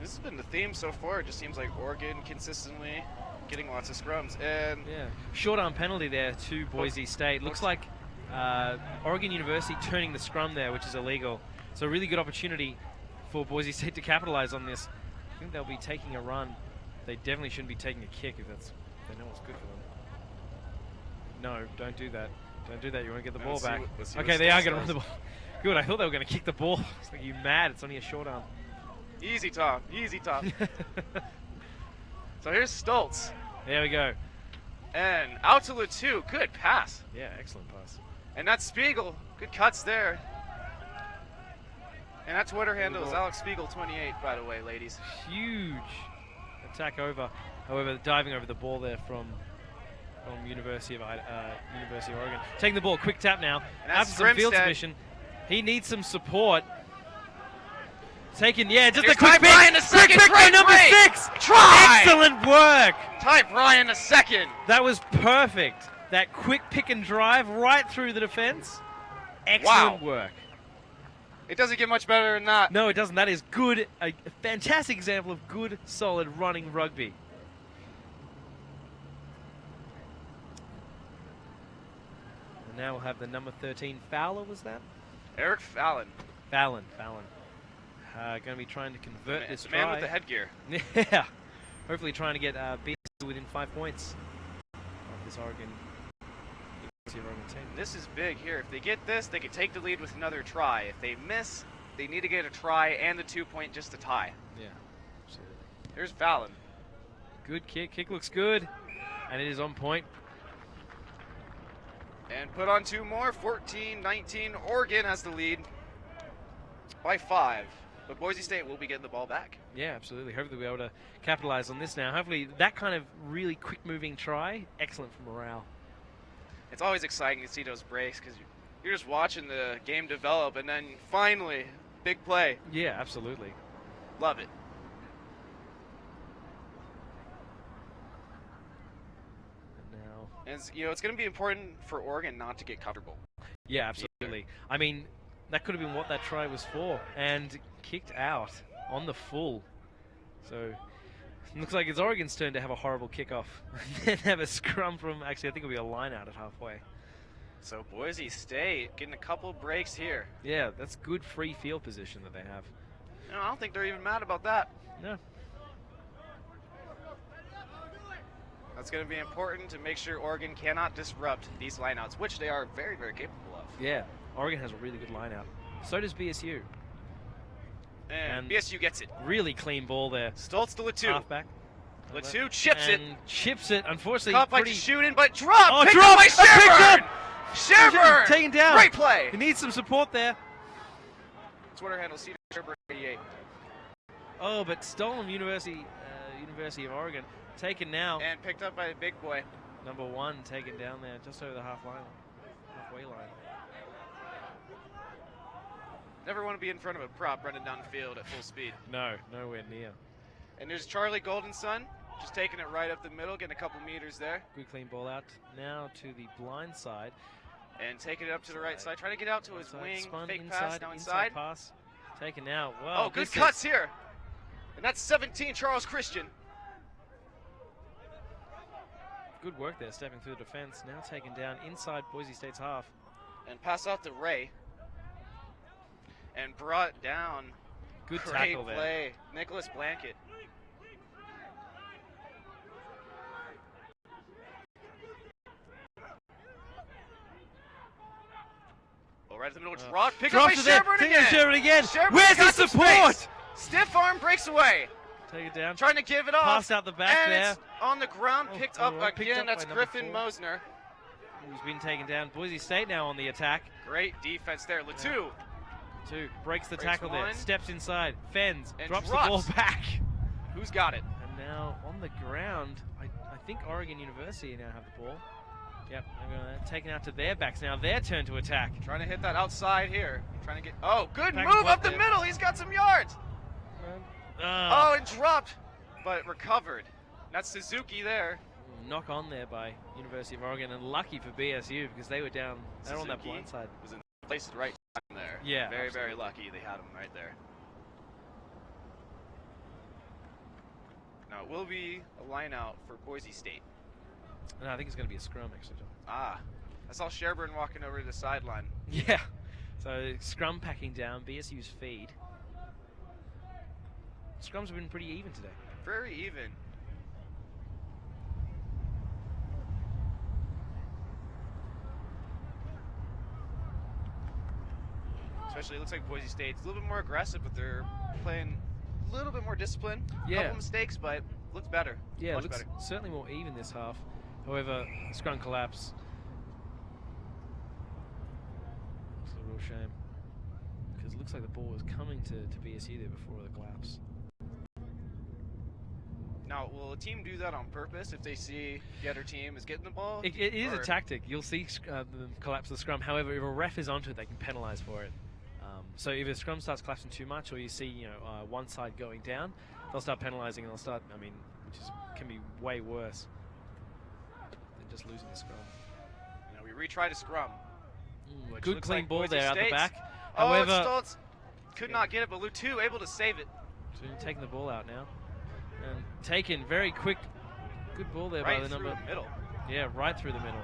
This has been the theme so far. It just seems like Oregon consistently getting lots of scrums. And yeah, short arm penalty there to Boise State. Looks like Oregon University turning the scrum there, which is illegal. So a really good opportunity for Boise State to capitalize on this. I think they'll be taking a run. They definitely shouldn't be taking a kick if they know what's good for them. No, don't do that. Don't do that. You want to get the ball back. Okay, they are going to run the ball. Good. I thought they were going to kick the ball. It's like, you mad? It's only a short arm. Easy top. Easy top. So here's Stoltz. There we go. And out to Latou. Good pass. Yeah, excellent pass. And that's Spiegel. Good cuts there. And that Twitter handle is Alex Spiegel 28, by the way, ladies. Huge attack over. However, diving over the ball there from University of Oregon. Taking the ball, quick tap now. After some field submission, he needs some support. Taking, yeah, just a quick pick. Quick pick by number 6. Try. Excellent work. Ty Bryan the second. That was perfect. That quick pick and drive right through the defense. Excellent work. It doesn't get much better than that. No, it doesn't. That is good. A fantastic example of good, solid running rugby. And now we'll have the number 13 Fowler, was that? Eric Fallon. Fallon. Going to be trying to convert this try. Man with the headgear. Yeah. Hopefully trying to get BSU within 5 points of this Oregon team. This is big here. If they get this, they can take the lead with another try. If they miss, they need to get a try and the 2 point just to tie. Yeah, absolutely. Here's Fallon. Good kick. Kick looks good. And it is on point. And put on 2 more. 14-19. Oregon has the lead by 5. But Boise State will be getting the ball back. Yeah, absolutely. Hopefully we'll be able to capitalize on this now. Hopefully that kind of really quick-moving try, excellent for morale. It's always exciting to see those breaks because you're just watching the game develop, and then finally, big play. Yeah, absolutely. Love it. And now, and it's going to be important for Oregon not to get comfortable. Yeah, absolutely. I mean, that could have been what that try was for, and kicked out on the full. So it looks like it's Oregon's turn to have a horrible kickoff. Then have a scrum from, actually I think it'll be a line out at halfway. So Boise State getting a couple breaks here. Yeah, that's good free field position that they have. I don't think they're even mad about that. No. That's going to be important to make sure Oregon cannot disrupt these lineouts, which they are very, very capable of. Yeah, Oregon has a really good lineout. So does BSU. And BSU gets it. Really clean ball there. Stoltz to Latou. Halfback. Latou chips it. Chips it, unfortunately. Caught by shooting, but dropped. Oh, picked dropped. up by Sherburn. Sherburn. Taken down. Great play. He needs some support there. Twitter handle Cedar Sherburn 88. Oh, but stolen University of Oregon. Taken now. And picked up by the big boy. Number 1 taken down there, just over the halfway line. Never want to be in front of a prop running down the field at full speed. No, nowhere near. And there's Charlie Goldenson, just taking it right up the middle, getting a couple meters there. Good clean ball out now to the blind side. And taking it up to the right side, trying to get out to his wing, Spun fake inside, pass, now inside. Pass. Taken now. Wow. Oh, good cuts here. And that's 17, Charles Christian. Good work there, stepping through the defense. Now taken down inside Boise State's half. And pass out to Ray. And brought down. Good Great tackle there. play. Nicholas Blanket. Oh, right at the middle. Dropped. Pick up by Sherburne again. Sherburne again. Sherburne Where's the got some support? space. Stiff arm breaks away. Take it down. Trying to give it off. Pass out the back and there. It's on the ground. Picked up picked again. up That's by number Griffin 4. Mosner. Who's been taken down. Boise State now on the attack. Great defense there. Latu. Two. Breaks the Breaks tackle there. one. Steps inside. Fends. And Drops the ball back. Who's got it? And now on the ground, I think Oregon University now have the ball. Yep, taken out to their backs now. Their turn to attack. Trying to hit that outside here. Trying to get. Oh, good Back move and up the forth middle. He's got some yards. Oh, and dropped, but recovered. That's Suzuki there. Knock on there by University of Oregon, and lucky for BSU because they were down. They're on that blind side. Was in place at the right time there. Yeah, very, absolutely. very lucky they had him right there. Now it will be a line out for Boise State. No, I think it's going to be a scrum actually, John. Ah, I saw Sherburne walking over to the sideline. Yeah. So scrum packing down BSU's feed. Scrums have been pretty even today. Very even. Especially, it looks like Boise State's a little bit more aggressive, but they're playing a little bit more disciplined. Yeah. Couple mistakes, but looks better. Yeah, much looks better. certainly more even this half. However, scrum collapse. It's a real shame because it looks like the ball was coming to BSU there before the collapse. Now, will a team do that on purpose if they see the other team is getting the ball? It is a tactic. You'll see them collapse the scrum. However, if a ref is onto it, they can penalise for it. So if a scrum starts collapsing too much, or you see one side going down, they'll start penalising and they'll start. I mean, can be way worse than just losing the scrum. Now we retry to scrum. Good clean like ball Boise there out the State's. back. Oh, However, Stoltz could not get it, but Lutu able to save it. so taking the ball out now. And taken very quick. Good ball there Right by the through number. the middle. Yeah, right through the middle.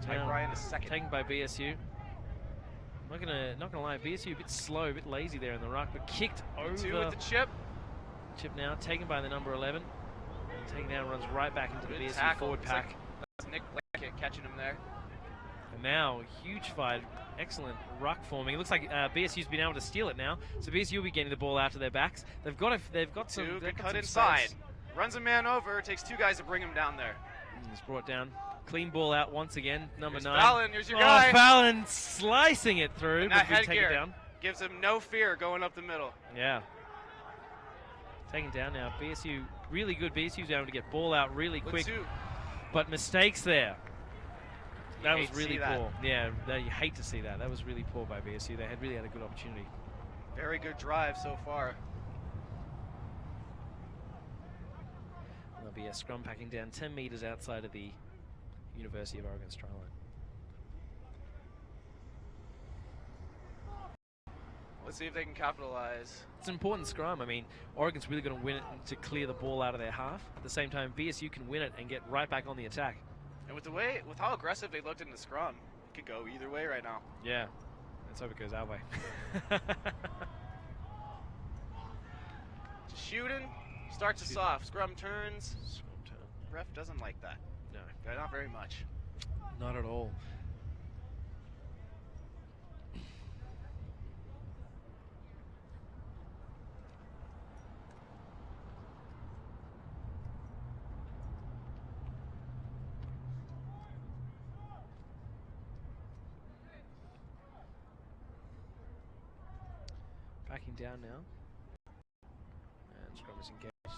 Mike Now, Ryan is second. taken by BSU. Not gonna lie, BSU a bit slow, a bit lazy there in the ruck, but kicked over. Two with the chip. Chip now, taken by the number 11. And taken down, runs right back into the Good BSU tackle. forward It's pack. like, that's Nick Blackett catching him there. And now, huge fight, excellent ruck forming. It looks like BSU's been able to steal it now. So BSU will be getting the ball out to their backs. They've got some. Two, they've good got cut some inside. space. Runs a man over, takes two guys to bring him down there. He's brought down. Clean ball out once again, number Here's 9. Fallon, here's your guy. Fallon slicing it through, And but that we take it headgear down. gives him no fear going up the middle. Yeah. Taken down now. BSU, really good. BSU's able to get ball out really quick, Latu. but mistakes there. That was hate to see really that. poor. Yeah, you hate to see that. That was really poor by BSU. They really had a good opportunity. Very good drive so far. There'll be a scrum packing down 10 meters outside of the University of Oregon's try line. Let's see if they can capitalize. It's an important scrum. I mean, Oregon's really going to win it to clear the ball out of their half. At the same time, BSU can win it and get right back on the attack. And with how aggressive they looked in the scrum, it could go either way right now. Yeah. Let's hope it goes our way. Just shooting, starts to soft. Scrum turns. Scrum turn. Ref doesn't like that. No. Not very much. Not at all. Backing down now. And scrum is engaged. No,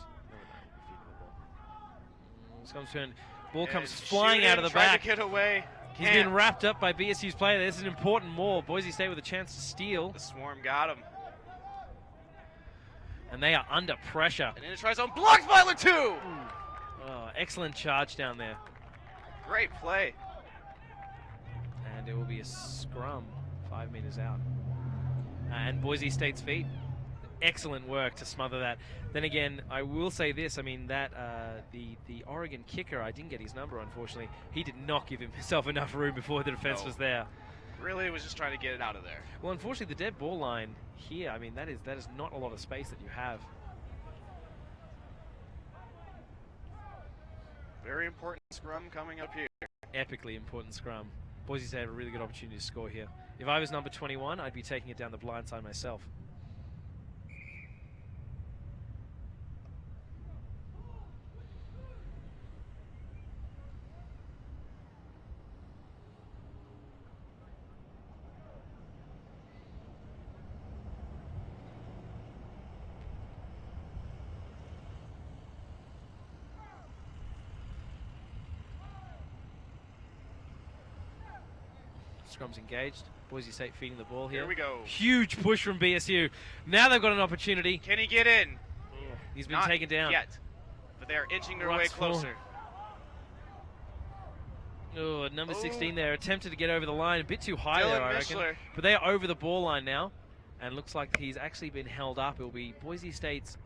feeding the ball. Scrum's turn. Ball comes flying out of the back. To get away. He's been wrapped up by BSU's player. This is an important maul. Boise State with a chance to steal. The swarm got him. And they are under pressure. And in a try zone, blocked by Latu. Oh, excellent charge down there. Great play. And it will be a scrum 5 meters out. And Boise State's feet. excellent work to smother that. Then again, I will say this. I mean, that the Oregon kicker, I didn't get his number, unfortunately. He did not give himself enough room before the defense was there. Really was just trying to get it out of there. Well, unfortunately, the dead ball line here, I mean, that is not a lot of space that you have. Very important scrum coming up here. Epically important scrum. Boise State have a really good opportunity to score here. If I was number 21, I'd be taking it down the blind side myself. Scrum's engaged. Boise State feeding the ball here. Here we go. Huge push from BSU. Now they've got an opportunity. Can he get in? He's been Not taken down. yet, but they are inching their way closer. Oh, number 16 there. Attempted to get over the line. A bit too high Dylan there, I reckon. Mishler. But they are over the ball line now. And looks like he's actually been held up. It'll be Boise State's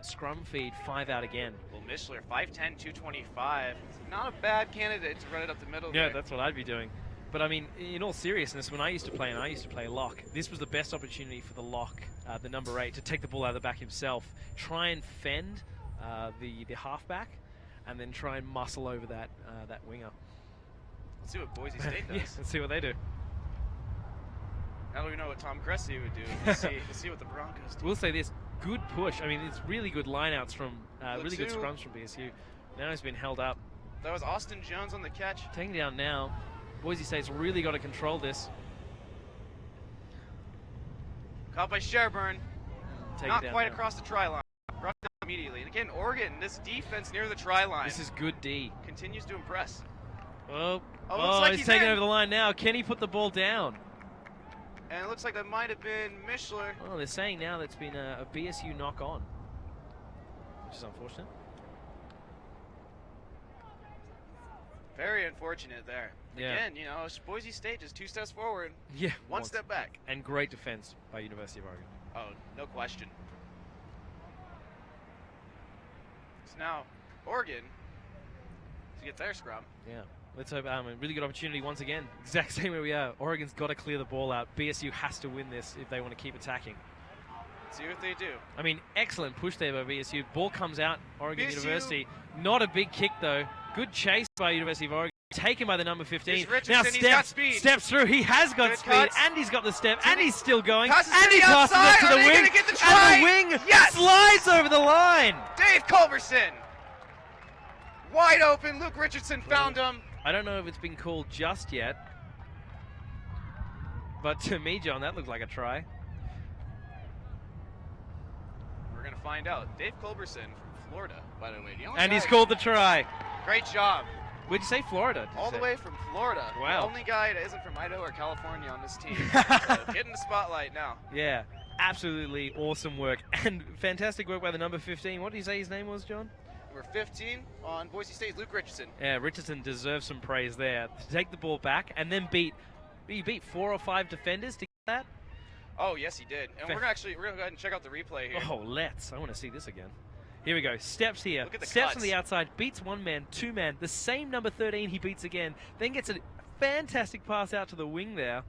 scrum feed 5 out again. Well, Mishler, 5'10", 225. Not a bad candidate to run it up the middle Yeah, there. that's what I'd be doing. But I mean, in all seriousness, when I used to play lock, this was the best opportunity for the lock, the number 8, to take the ball out of the back himself, try and fend the halfback, and then try and muscle over that winger. Let's see what Boise State does. Yeah, let's see what they do. Now that we know what Tom Cressy would do, we'll see what the Broncos do. We'll say this: good push. I mean, it's really good lineouts from, really good two. scrums from BSU. Now he's been held up. That was Austin Jones on the catch. Taking down now. Boise State's really got to control this. Caught by Sherburne. Not quite now. across the try line. Brought down immediately. And again, Oregon, this defense near the try line. This is good D. Continues to impress. Oh, looks like he's taking in. over the line now. Can he put the ball down? And it looks like that might have been Mishler. Well, they're saying now that's been a BSU knock on, which is unfortunate. Very unfortunate there. Yeah. Again, you know, Boise State just 2 steps forward, Yeah. one step back. And great defense by University of Oregon. Oh, no question. So now, Oregon to get their scrum. Yeah. Let's hope a really good opportunity once again. Exact same way we are. Oregon's got to clear the ball out. BSU has to win this if they want to keep attacking. Let's see what they do. I mean, excellent push there by BSU. Ball comes out, Oregon BSU. University. Not a big kick, though. Good chase by University of Oregon. Taken by the number 15. Here's Richardson. Now He's got speed. Steps through. He has got Good speed, cuts. and he's got the step, and he's still going. Passes And to he the passes outside. it to Are the they wing. gonna get the try? And the wing Yes! slides over the line. Dave Culberson. Wide open. Luke Richardson found him. I don't know if it's been called just yet, but to me, John, that looked like a try. We're going to find out. Dave Culberson from Florida, by the way. And he's called the try. Great job. Where'd you say Florida? All the way from Florida. Wow. The only guy that isn't from Idaho or California on this team. So getting the spotlight now. Yeah, absolutely awesome work. And fantastic work by the number 15. What did you say his name was, John? Number 15 on Boise State, Luke Richardson. Yeah, Richardson deserves some praise there. To take the ball back and then he beat 4 or 5 defenders to get that? Oh, yes, he did. And we're going to go ahead and check out the replay here. Oh, let's. I want to see this again. Here we go. Steps here. Look at the Steps cuts. on the outside. Beats 1 man, 2 man. The same number 13 he beats again. Then gets a fantastic pass out to the wing there.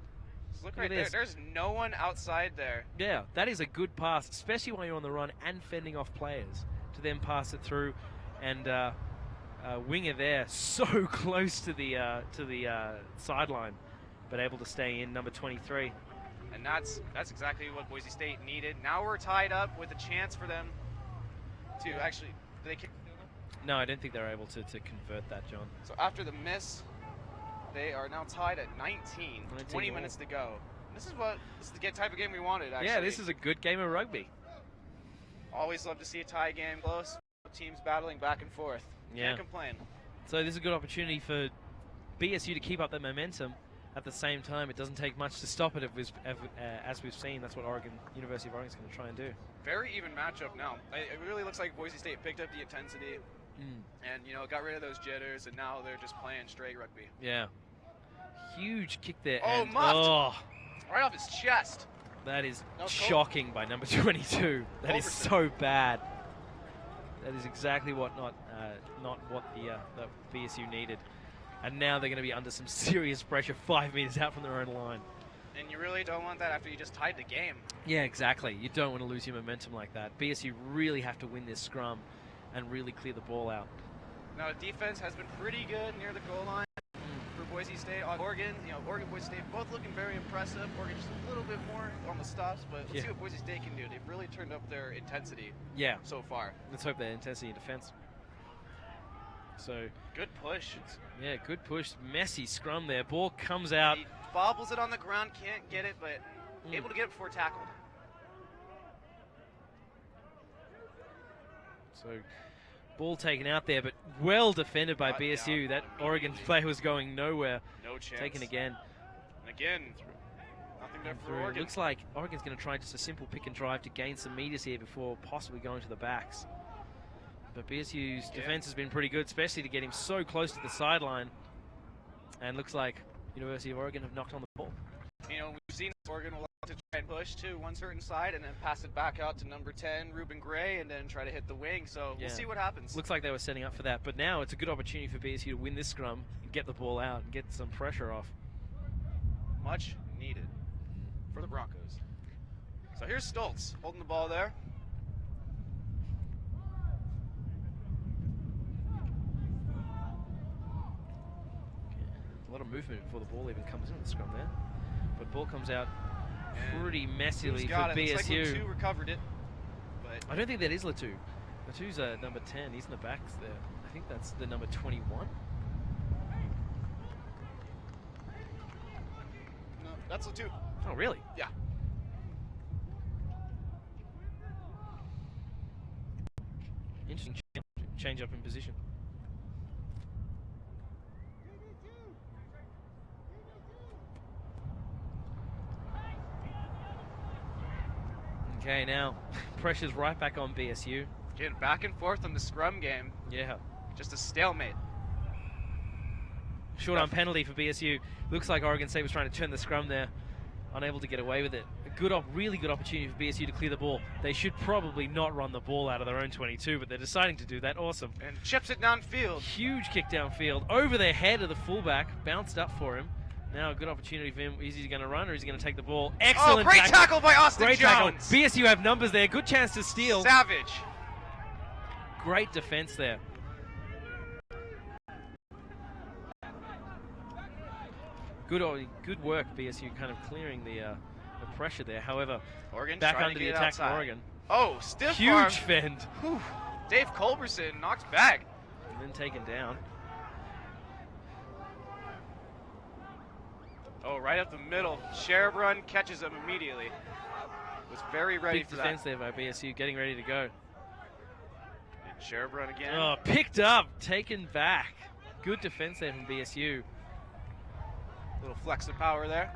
Just look Look right at there. this. There's no one outside there. Yeah, that is a good pass, especially while you're on the run and fending off players, to then pass it through. And winger there, so close to the sideline, but able to stay in, number 23. And that's exactly what Boise State needed. Now we're tied up with a chance for them to actually. Did they kick? No, I don't think they're able to convert that, John. So after the miss, they are now tied at 19. 20 all. minutes to go. This is the type of game we wanted. Actually. Yeah, this is a good game of rugby. Always love to see a tie game close. Teams battling back and forth. Yeah. Can't complain. So this is a good opportunity for BSU to keep up that momentum. At the same time, it doesn't take much to stop it, as we've seen. That's what University of Oregon is going to try and do. Very even matchup now. It really looks like Boise State picked up the intensity and, got rid of those jitters, and now they're just playing straight rugby. Yeah. Huge kick there. Oh, and, muffed. oh, Right off his chest. That is No, shocking by number 22. That is Culberson. so bad. That is exactly what not what the BSU needed. And now they're going to be under some serious pressure 5 meters out from their own line. And you really don't want that after you just tied the game. Yeah, exactly. You don't want to lose your momentum like that. BSU really have to win this scrum and really clear the ball out. Now, defense has been pretty good near the goal line for Boise State. On Oregon, Oregon, Boise State, both looking very impressive. Oregon just a little bit more on the stops, but let's see what Boise State can do. They've really turned up their intensity so far. Let's hope their intensity in defense. So good push. Yeah, good push. Messy scrum there. Ball comes out. He bobbles it on the ground, can't get it, but able to get it before tackled. So ball taken out there, but well defended by BSU. That Oregon player was going nowhere. No chance. Taken again. And again, nothing there for Oregon. Looks like Oregon's going to try just a simple pick and drive to gain some meters here before possibly going to the backs. But BSU's defense has been pretty good, especially to get him so close to the sideline. And looks like University of Oregon have knocked on the ball. We've seen Oregon will like to try and push to one certain side and then pass it back out to number 10, Ruben Gray, and then try to hit the wing. So we'll see what happens. Looks like they were setting up for that. But now it's a good opportunity for BSU to win this scrum and get the ball out and get some pressure off. Much needed for the Broncos. So here's Stoltz holding the ball there. A lot of movement before the ball even comes in the scrum there. But ball comes out pretty messily for BSU. Looks like Latu recovered it. But I don't think that is Latu. Latu's number 10. He's in the backs there. I think that's the number 21. No, that's Latu. Oh, really? Yeah. Interesting change up in position. Okay, now pressure's right back on BSU. Getting back and forth on the scrum game. Yeah. Just a stalemate. Short on penalty for BSU. Looks like Oregon State was trying to turn the scrum there. Unable to get away with it. Really good opportunity for BSU to clear the ball. They should probably not run the ball out of their own 22, but they're deciding to do that. Awesome. And chips it downfield. Huge kick downfield. Over the head of the fullback. Bounced up for him. Now a good opportunity for him. Is he going to run or is he going to take the ball? Excellent great tackle by Austin Great Jones. Tackle. BSU have numbers there. Good chance to steal. Savage. Great defense there. Good work, BSU, kind of clearing the pressure there. However, Oregon back under the attack for Oregon. Oh, stiff Huge arm. fend. Whew. Dave Culberson knocked back. And then taken down. Oh, right up the middle. Sherebrun catches him immediately. Was very ready Big for defense that. there by BSU, getting ready to go. And Sherebrun again. Oh, picked up, taken back. Good defense there from BSU. Little flex of power there.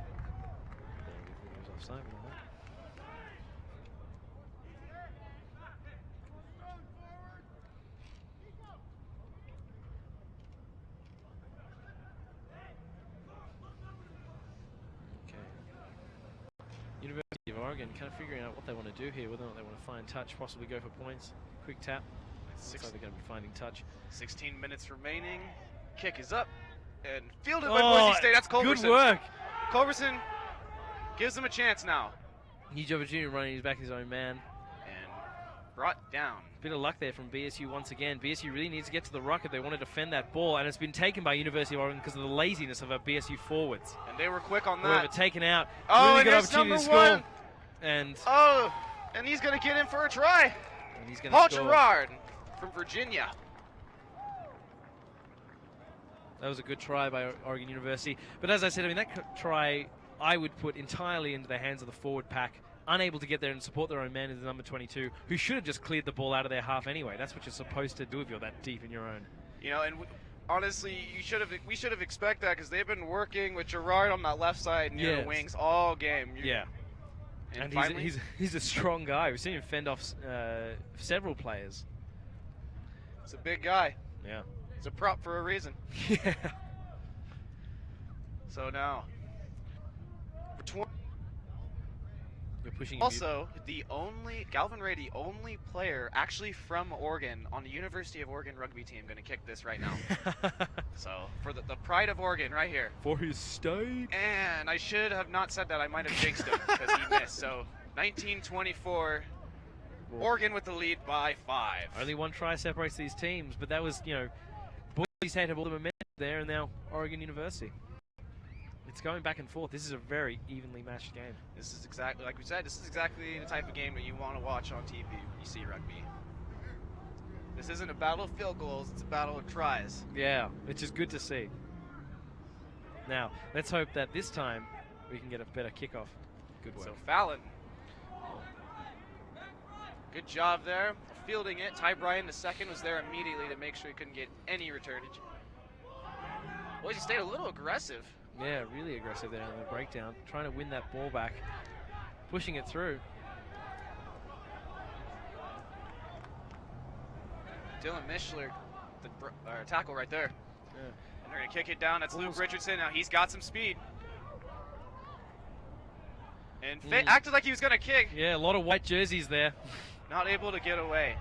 University of Oregon kind of figuring out what they want to do here, whether or not they want to find touch, possibly go for points. Quick tap. Looks like they're going to be finding touch. 16 minutes remaining. Kick is up and fielded by Boise State. That's Culberson. Good work. Culberson gives them a chance now. Huge opportunity running his back his own man. And brought down. Bit of luck there from BSU once again. BSU really needs to get to the ruck if they want to defend that ball, and it's been taken by University of Oregon because of the laziness of our BSU forwards. And they were quick on that. However, taken out. Oh, really and good there's opportunity number to score. one. And he's going to get in for a try. And he's going Paul to score. Gerard from Virginia. That was a good try by Oregon University. But as I said, I mean, that try I would put entirely into the hands of the forward pack, unable to get there and support their own man in the number 22, who should have just cleared the ball out of their half anyway. That's what you're supposed to do if you're that deep in your own. And honestly, we should have expected that because they've been working with Gerard on that left side near the wings all game. And he's a strong guy. We've seen him fend off several players. It's a big guy. Yeah. It's a prop for a reason. Yeah. So now, pushing him. Also, Galvin Ray, the only player actually from Oregon on the University of Oregon rugby team, going to kick this right now. So, for the pride of Oregon right here. For his state. And I should have not said that. I might have jinxed him because he missed. So, 1924, Oregon with the lead by 5. Only one try separates these teams, but that was, Boise State have all the momentum there, and now Oregon University. It's going back and forth. This is a very evenly matched game. This is exactly, like we said, this is exactly the type of game that you want to watch on TV when you see rugby. This isn't a battle of field goals, it's a battle of tries. Yeah, which is good to see. Now, let's hope that this time we can get a better kickoff. Good work. So Fallon. Good job there, fielding it. Ty Bryan, the second, was there immediately to make sure he couldn't get any returnage. Boise State a little aggressive. Yeah, really aggressive there on the breakdown, trying to win that ball back, pushing it through. Dylan Mishler, the tackle right there. Yeah. And they're going to kick it down. That's Luke Richardson. Now he's got some speed. And acted like he was going to kick. Yeah, a lot of white jerseys there. Not able to get away.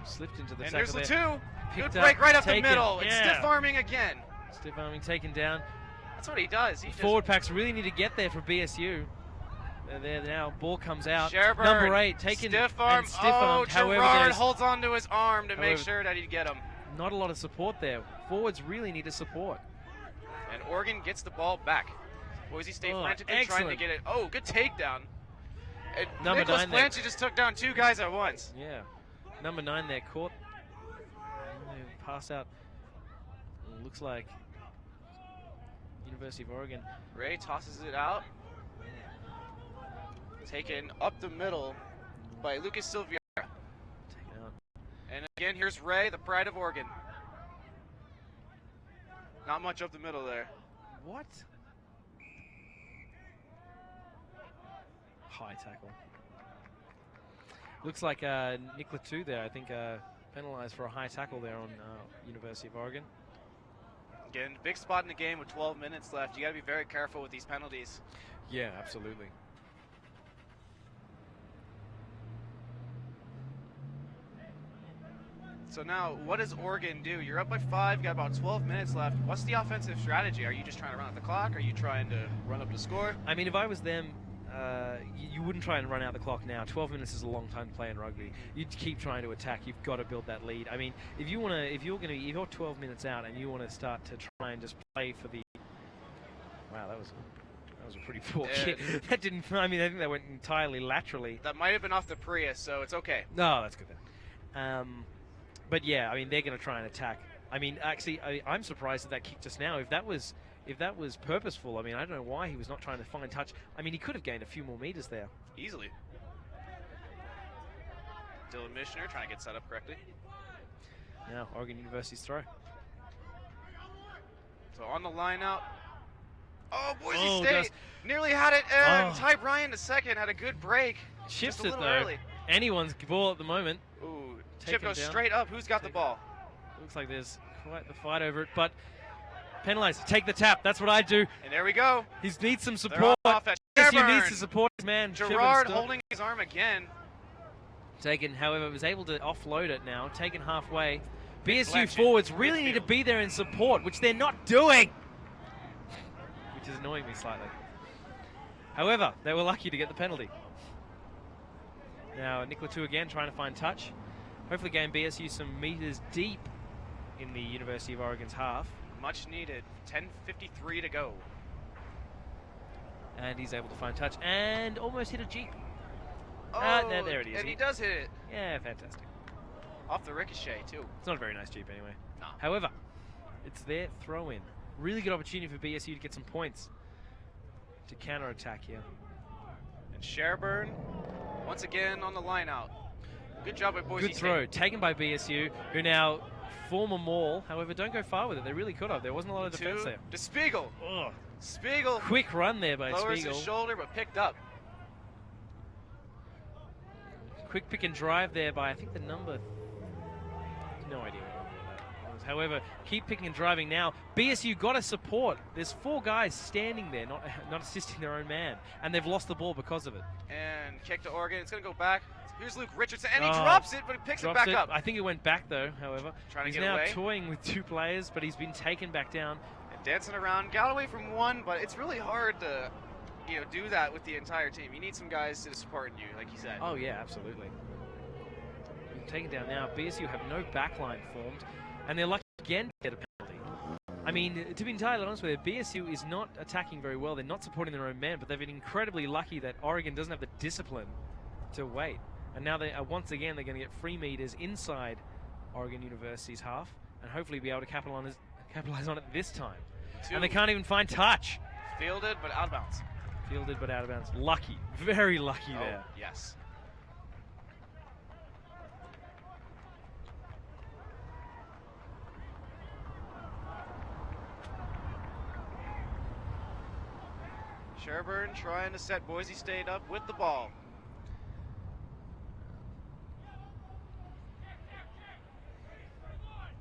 Slipped into the and tackle there's there. the two. Picked Good break up, right up the taken. middle. Yeah. It's stiff arming again. Stiff arming taken down. That's what he does. He Forward packs really need to get there for BSU. They're there now. Ball comes out. Sherburn, Number 8 taken. stiff arm. Oh, Gerard holds on to his arm to make sure that he'd get him. Not a lot of support there. Forwards really need to support. And Oregon gets the ball back. Boise State frantically excellent. trying to get it. Oh, good takedown. And Number Nicholas 9 there. Blanchard just took down 2 guys at once. Yeah. Number 9 there caught. Pass out. Looks like University of Oregon. Ray tosses it out. Taken up the middle by Lucas Silviera. Taken out. And again, here's Ray, the pride of Oregon. Not much up the middle there. What? High tackle. Looks like Nick Latu there, I think, penalized for a high tackle there on University of Oregon. Again, big spot in the game with 12 minutes left. You got to be very careful with these penalties. Yeah, absolutely. So now, what does Oregon do? You're up by 5, you got about 12 minutes left. What's the offensive strategy? Are you just trying to run out the clock? Are you trying to run up the score? I mean, if I was them, you wouldn't try and run out the clock now. 12 minutes is a long time to play in rugby. You'd keep trying to attack. You've got to build that lead. I mean, if you're 12 minutes out and you want to start to try and just play for the, wow, that was a pretty poor kick. That didn't. I mean, I think that went entirely laterally. That might have been off the Prius, so it's okay. No, that's good then. But yeah, I mean, they're going to try and attack. I mean, actually, I'm surprised that kick just now. If that was purposeful, I mean, I don't know why he was not trying to find touch. I mean, he could have gained a few more meters there. Easily. Dylan Mishner trying to get set up correctly. Now, Oregon University's throw. So on the line out. Oh, Boise State nearly had it. And Ty Bryan, the second, had a good break. Chips just a little it, though. early. Anyone's ball at the moment. Ooh, chip goes down. straight up. Who's got the ball? Looks like there's quite the fight over it, but penalized. Take the tap. That's what I do. And there we go. He needs some They're support. off at Yes, he Sherburn. needs to support his man. Gerard holding his arm again. Taken, however, was able to offload it now. Taken halfway. BSU Blanchard, forwards really need to be there in support, which they're not doing. Which is annoying me slightly. However, they were lucky to get the penalty. Now, Nick Latu again trying to find touch. Hopefully gain BSU some meters deep in the University of Oregon's half. Much needed. 10:53 to go. And he's able to find touch and almost hit a Jeep. Oh, no, there it is. And he does hit it. Yeah, fantastic. Off the ricochet, too. It's not a very nice Jeep anyway. No. However, it's their throw-in. Really good opportunity for BSU to get some points to counter-attack here. And Sherburn, once again on the line out. Good job by Boise Good State. throw, taken by BSU, who now form a maul. However, don't go far with it. They really could have. There wasn't a lot of defense there. To Spiegel. Ugh. Spiegel. Quick run there by lowers Spiegel. his shoulder, but picked up. Quick pick and drive there by, I think, the number. No idea what number that times. However, keep picking and driving now. BSU got to support. There's 4 guys standing there, not assisting their own man, and they've lost the ball because of it. And kick to Oregon. It's going to go back. Here's Luke Richardson, and he drops it, but he picks it back up. I think it went back, though, however. He's now toying with 2 players, but he's been taken back down. And dancing around. Galloway from 1, but it's really hard to do that with the entire team. You need some guys to support you, like you said. Oh, yeah, absolutely. Taken down now. BSU have no backline formed, and they're lucky again to get a penalty. I mean, to be entirely honest with you, BSU is not attacking very well. They're not supporting their own men, but they've been incredibly lucky that Oregon doesn't have the discipline to wait. And now they once again they're going to get free meters inside Oregon University's half, and hopefully be able to capitalize on it this time. And they can't even find touch. Fielded, but out of bounds. Fielded, but out of bounds. Lucky, very lucky there. Yes. Sherburne trying to set Boise State up with the ball.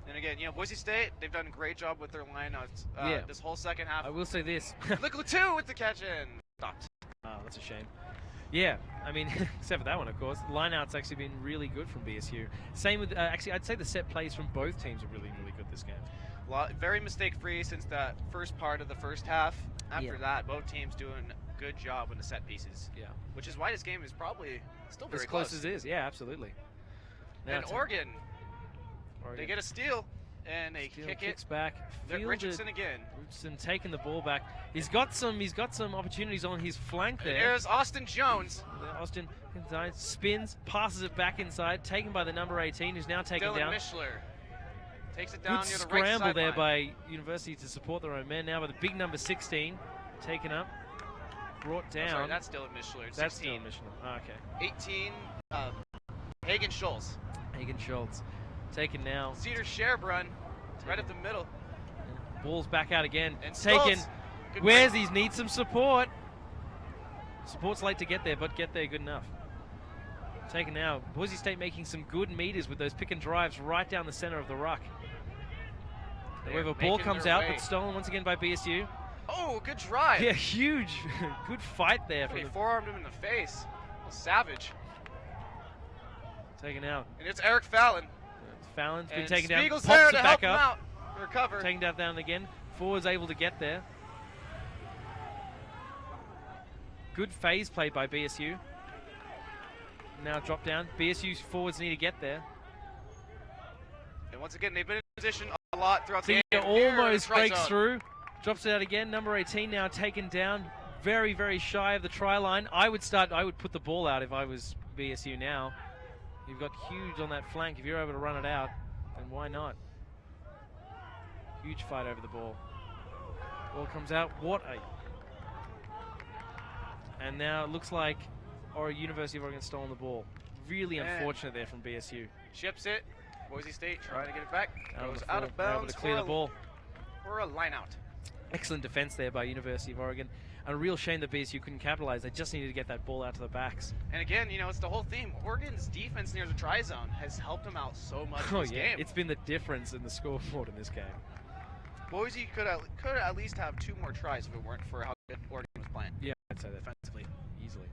And again, Boise State, they've done a great job with their lineouts this whole second half. I will say this. Look, 2 with the catch in. Stopped. Oh, that's a shame. Yeah, I mean, except for that one, of course. Lineout's actually been really good from BSU. Same with, actually, I'd say the set plays from both teams are really, really good this game. Very mistake-free since that first part of the first half. After that, both teams doing a good job with the set pieces. Yeah. Which is why this game is probably still very as close as it is. Yeah, absolutely. Now and Oregon, they get a steal, and they kicks back. Richardson again. Richardson taking the ball back. He's got some opportunities on his flank there. There's Austin Jones. Austin spins, passes it back inside, taken by the number 18, who's now taken down. Dylan Mishler takes it down Good near the right scramble there sideline. by University to support their own men now, with the big number 16 taken up, brought down. Sorry, that's Dylan Mishler. That's Dylan Mishler. Oh, okay. 18, Hagen Schultz. Hagen Schultz taken now. Cedar Sherbrun, right up the middle. Ball's back out again. And taken. Where's he? Needs some support. Support's late to get there, but get there good enough. Taken now. Boise State making some good meters with those pick and drives right down the center of the ruck. However, ball comes out, but stolen once again by BSU. Oh, good drive. Yeah, huge. Good fight there. He forearmed him in the face. Savage. Taken out. And it's Eric Fallon. Fallon's been taken down. Spiegel's Pops there it to back help him up. out. Recover. Taken down again. Forward's able to get there. Good phase play by BSU. Now drop down. BSU's forwards need to get there. And once again, they've been in position a lot throughout the game. Almost breaks through. Drops it out again. Number 18 now taken down. Very, very shy of the try line. I would put the ball out if I was BSU now. You've got huge on that flank. If you're able to run it out, then why not? Huge fight over the ball. Ball comes out. And now it looks like University of Oregon stolen the ball. Really unfortunate there from BSU. Ships it. Boise State trying to get it back. Goes out of bounds. Able to clear the ball. For a line out. Excellent defense there by University of Oregon. A real shame that BSU couldn't capitalize. They just needed to get that ball out to the backs. And again, it's the whole theme. Oregon's defense near the try zone has helped them out so much in this game. It's been the difference in the scoreboard in this game. Boise could at least have 2 more tries if it weren't for how good Oregon was playing. Yeah, I'd say that defensively, easily.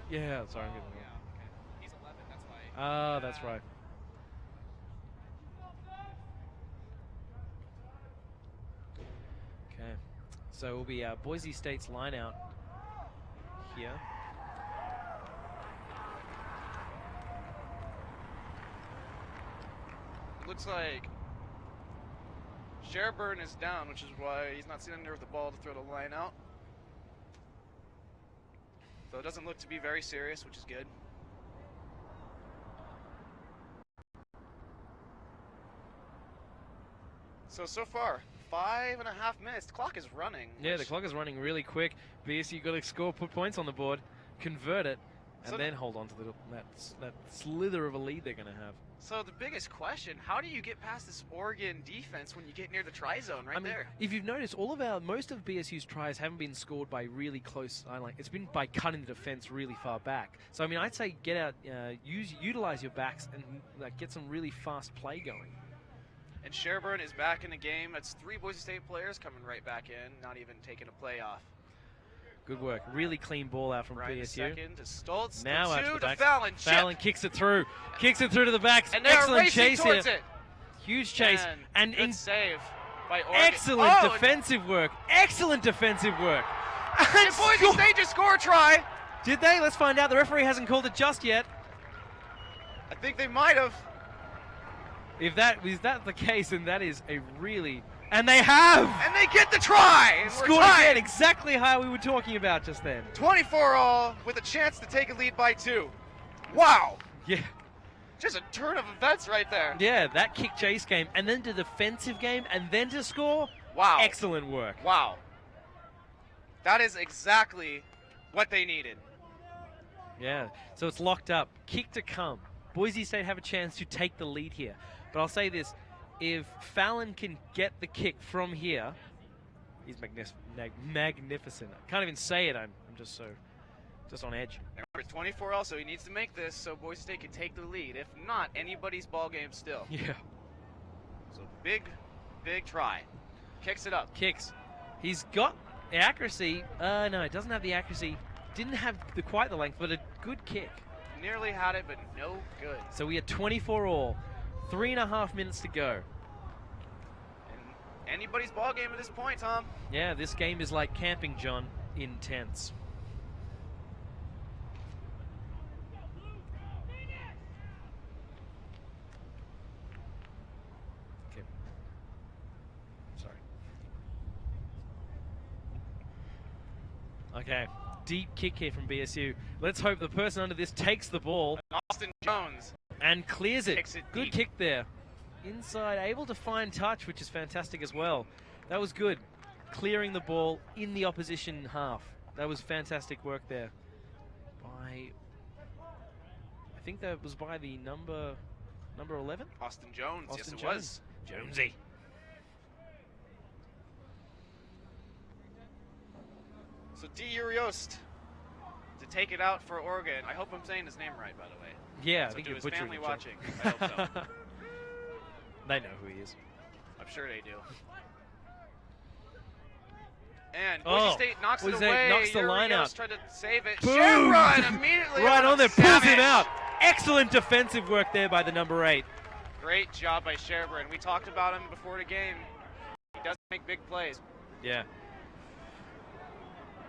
Yeah, sorry. I'm getting okay. He's 11, that's why. Ah, that's right. Okay. So it will be Boise State's line out here. Looks like Sherburne is down, which is why he's not sitting there with the ball to throw the line out. So it doesn't look to be very serious, which is good. So far, 5.5 minutes. The clock is running. Yeah, the clock is running really quick. BSU got to score, put points on the board, convert it, and then hold on to that slither of a lead they're going to have. So the biggest question, how do you get past this Oregon defense when you get near the try zone there? If you've noticed, most of BSU's tries haven't been scored by really close sideline. It's been by cutting the defense really far back. So I mean, I'd say get out, utilize your backs and get some really fast play going. And Sherburne is back in the game. That's 3 Boise State players coming right back in, not even taking a play off. Good work. Really clean ball out from BSU. Second to Stoltz. Now out to the back. Fallon. Fallon kicks it through. Kicks it through to the backs. And they're excellent racing chase towards here. It. Huge chase. And good save by Oregon. Excellent defensive work. Excellent defensive work. And Boise State just score a try. Did they? Let's find out. The referee hasn't called it just yet. I think they might have. If that's the case, then that is a really... And they have! And they get the try! And scored again, exactly how we were talking about just then. 24-all with a chance to take a lead by 2. Wow! Yeah. Just a turn of events right there. Yeah, that kick chase game, and then to defensive game, and then to score. Wow. Excellent work. Wow. That is exactly what they needed. Yeah, so it's locked up. Kick to come. Boise State have a chance to take the lead here. But I'll say this, if Fallon can get the kick from here, he's magnificent. I can't even say it, I'm just on edge. Remember, 24 also, he needs to make this so Boise State can take the lead. If not, anybody's ball game still. Yeah. So big try. Kicks it up. Kicks. He's got the accuracy. No, it doesn't have the accuracy. Didn't have quite the length, but a good kick. Nearly had it, but no good. So we are 24-all. 3.5 minutes to go. And anybody's ball game at this point, Tom. Yeah, this game is like camping, John, in tents. Okay. Sorry. Okay. Deep kick here from BSU. Let's hope the person under this takes the ball. Austin Jones. And clears it. Good deep. kick there. Inside, able to find touch, which is fantastic as well. That was good. Clearing the ball in the opposition half. That was fantastic work there. I think that was by the number 11? Austin Jones. Austin yes, it Jones. was. Jonesy. So D. Uriost to take it out for Oregon. I hope I'm saying his name right, by the way. Yeah, so I think to you're his butchering family it, watching. I hope so. They know who he is. I'm sure they do. And Boise State knocks it away. Knocks the line out. Tried to save it. Boom! Sherburne immediately right on there, pulls him savage. out. Excellent defensive work there by the number 8. Great job by Sherburne. We talked about him before the game. He doesn't make big plays. Yeah.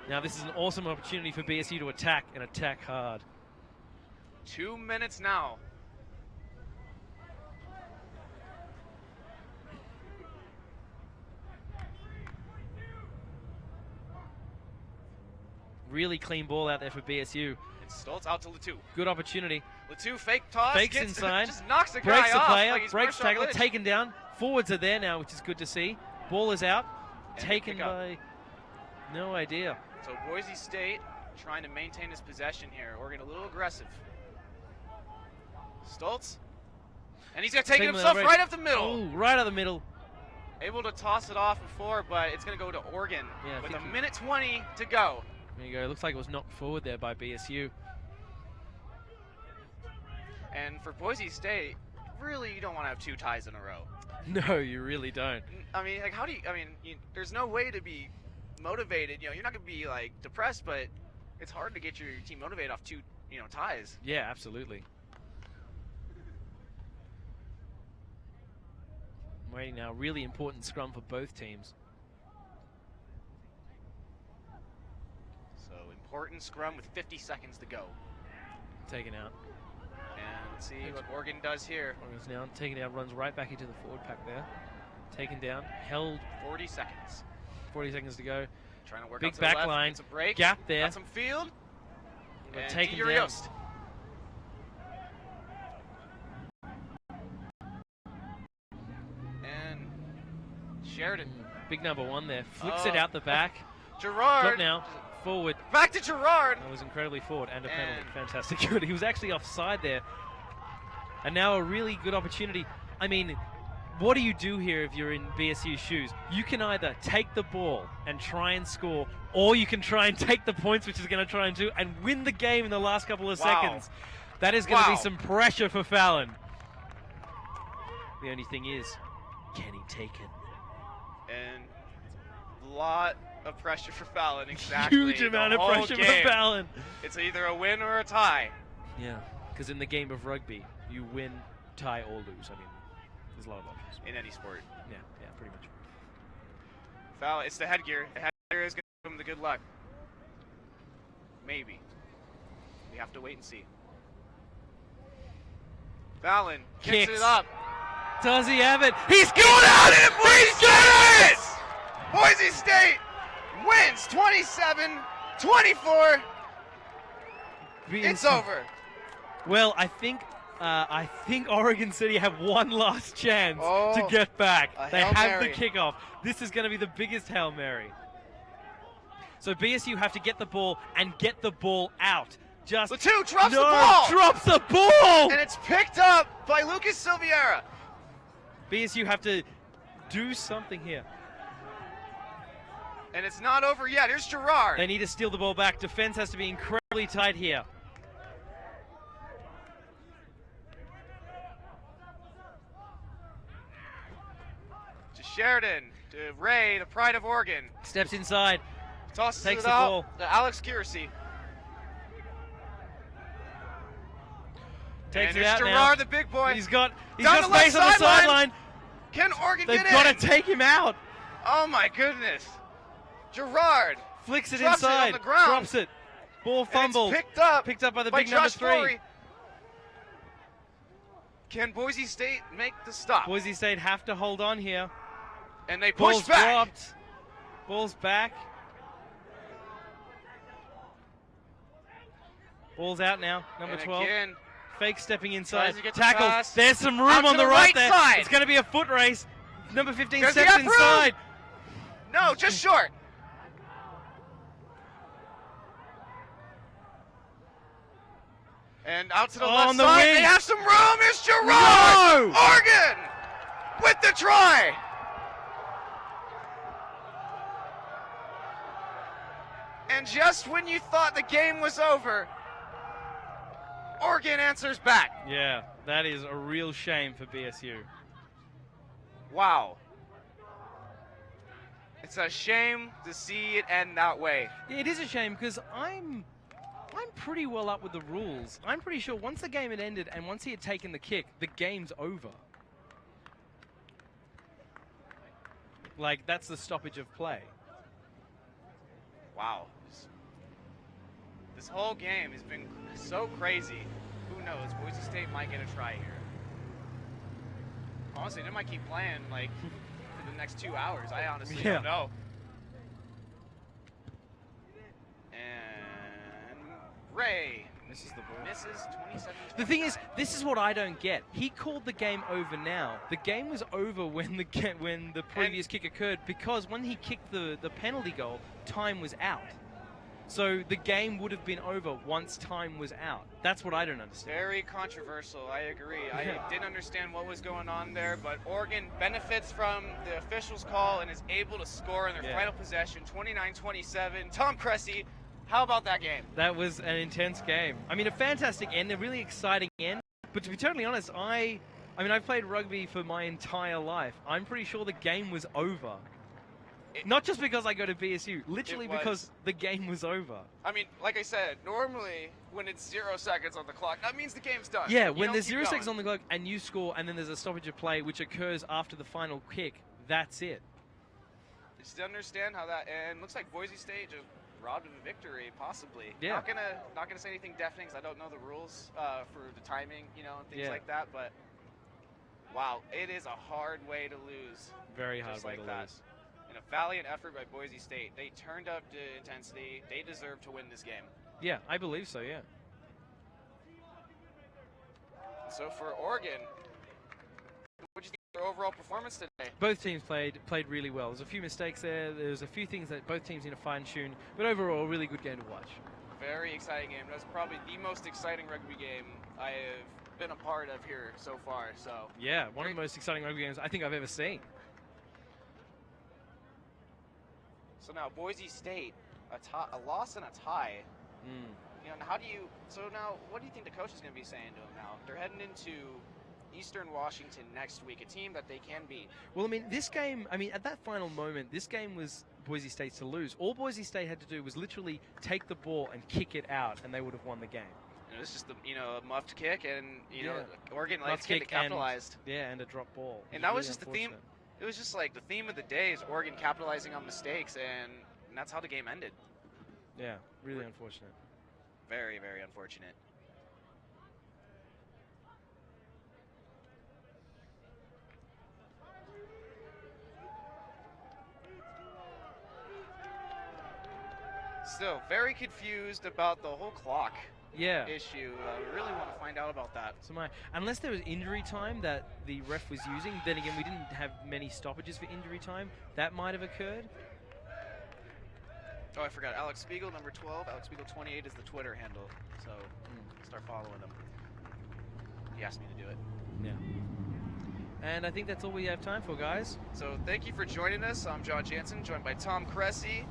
Now this is an awesome opportunity for BSU to attack and attack hard. 2 minutes now. Really clean ball out there for BSU. And Stoltz out to Latu. Good opportunity. Latu fake toss. Fakes inside. Just knocks the breaks guy the off. player. Like he's breaks Marshawn tackle. Lynch. Taken down. Forwards are there now, which is good to see. Ball is out. And Taken by... No idea. So Boise State trying to maintain his possession here. Oregon a little aggressive. Stoltz. And he's going to take it himself right up the middle. Oh, right up the middle. Able to toss it off before, but it's going to go to Oregon with a minute 20 to go. There you go. It looks like it was knocked forward there by BSU. And for Boise State, really, you don't want to have 2 ties in a row. No, you really don't. I mean, like, there's no way to be motivated. You know, you're not going to be, like, depressed, but it's hard to get your team motivated off 2, ties. Yeah, absolutely. I'm waiting now. Really important scrum for both teams. So, important scrum with 50 seconds to go. Taken out. And let's see what Oregon does here. Oregon's now taken out, runs right back into the forward pack there. Taken down, held. 40 seconds. 40 seconds to go. Trying to work big out to back the left. line. It's a break. Gap there. Got some field. And taken down. Uriost. And Sheridan. Big number 1 there. Flicks it out the back. Gerard. Drop now. forward. Back to Gerard. That was incredibly forward and a penalty. Fantastic. Good. He was actually offside there. And now a really good opportunity. I mean, what do you do here if you're in BSU's shoes? You can either take the ball and try and score, or you can try and take the points, which is going to try and do, and win the game in the last couple of seconds. That is going to be some pressure for Fallon. The only thing is, can he take it? And a lot of pressure for Fallon, exactly. Huge amount of pressure for Fallon. It's either a win or a tie. Yeah, because in the game of rugby, you win, tie, or lose. I mean, there's a lot of options. In any sport. Yeah, pretty much. Fallon, it's the headgear. The headgear is going to give him the good luck. Maybe. We have to wait and see. Fallon kicks it up. Does he have it? He's going at it! He's got it! Boise State wins 27-24. It's over. Well, I think Oregon City have one last chance to get back. They have the kickoff. This is going to be the biggest Hail Mary. So BSU have to get the ball and get the ball out. Latu drops the ball! Drops the ball! And it's picked up by Lucas Silveira. BSU have to do something here. And it's not over yet. Here's Gerard. They need to steal the ball back. Defense has to be incredibly tight here. To Sheridan. To Ray, the pride of Oregon. Steps inside. Tosses takes it the out ball. To Alex Kiersey. Takes and it out Gerard, now. the big boy. He's got Down space on the sideline. Can Oregon get in? They've got to take him out. Oh my goodness. Gerard flicks it drops inside. it on the ground. Drops it. Ball fumbled. Picked up by the by big number Josh 3. Flory. Can Boise State make the stop? Boise State have to hold on here. And they push Ball's back. Dropped. Ball's back. Ball's out now. Number and 12. Again, fake stepping inside. To get the Tackle. pass. There's some room Out on to the the right right there. side. It's going to be a foot race. Number 15 Does he steps have room? inside. No, just short. And out to the left on the side. wing. They have some room. Here's Gerard. No! Oregon with the try. And just when you thought the game was over, Oregon answers back. Yeah, that is a real shame for BSU. Wow. It's a shame to see it end that way. Yeah, it is a shame because I'm pretty well up with the rules. I'm pretty sure once the game had ended and once he had taken the kick, the game's over. Like, that's the stoppage of play. Wow. This whole game has been so crazy. Who knows? Boise State might get a try here. Honestly, they might keep playing like for the next 2 hours. I honestly don't know. And Ray Misses the ball. misses 27. The thing is, this is what I don't get. He called the game over now. The game was over when the previous kick occurred because when he kicked the penalty goal, time was out. So the game would have been over once time was out. That's what I don't understand. Very controversial, I agree. I didn't understand what was going on there, but Oregon benefits from the officials' call and is able to score in their final possession, 29-27. Tom Cressy, how about that game? That was an intense game. I mean, a fantastic end, a really exciting end. But to be totally honest, I mean, I've played rugby for my entire life. I'm pretty sure the game was over. Not just because I go to BSU, literally because the game was over. I mean, like I said, normally when it's 0 seconds on the clock, that means the game's done. Yeah, when there's 0 seconds on the clock and you score and then there's a stoppage of play which occurs after the final kick, that's it. Just to understand how that, and looks like Boise State just robbed of a victory, possibly. Yeah. Not gonna say anything deafening because I don't know the rules for the timing, you know, and things like that, but wow, it is a hard way to lose. Very hard way to lose. In a valiant effort by Boise State. They turned up the intensity. They deserve to win this game. Yeah, I believe so, yeah. So for Oregon, what do you think Their overall performance today. Both teams played really well. There's a few mistakes there. There's a few things that both teams need to fine-tune. But overall, a really good game to watch. Very exciting game. That's probably the most exciting rugby game I have been a part of here so far. So yeah, one of the most exciting rugby games I think I've ever seen. So now Boise State, a loss and a tie. You know, now what do you think the coach is going to be saying to them now? They're heading into Eastern Washington next week, a team that they can beat. Well, I mean, this game, at that final moment, this game was Boise State's to lose. All Boise State had to do was literally take the ball and kick it out, and they would have won the game. It was just a muffed kick, and Oregon likes to get capitalized. And a drop ball. And that was just the theme. It was just like the theme of the day is Oregon capitalizing on mistakes, and that's how the game ended. Yeah, really unfortunate. Very, very unfortunate. Still very confused about the whole clock issue. We really want to find out about that. So unless there was injury time that the ref was using, then again, we didn't have many stoppages for injury time. That might have occurred. Oh, I forgot. Alex Spiegel, number 12. Alex Spiegel 28 is the Twitter handle. So start following him. He asked me to do it. Yeah. And I think that's all we have time for, guys. So thank you for joining us. I'm John Jansen, joined by Tom Cressy.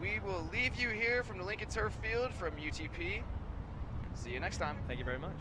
We will leave you here from the Lincoln Turf Field from UTP. See you next time. Thank you very much.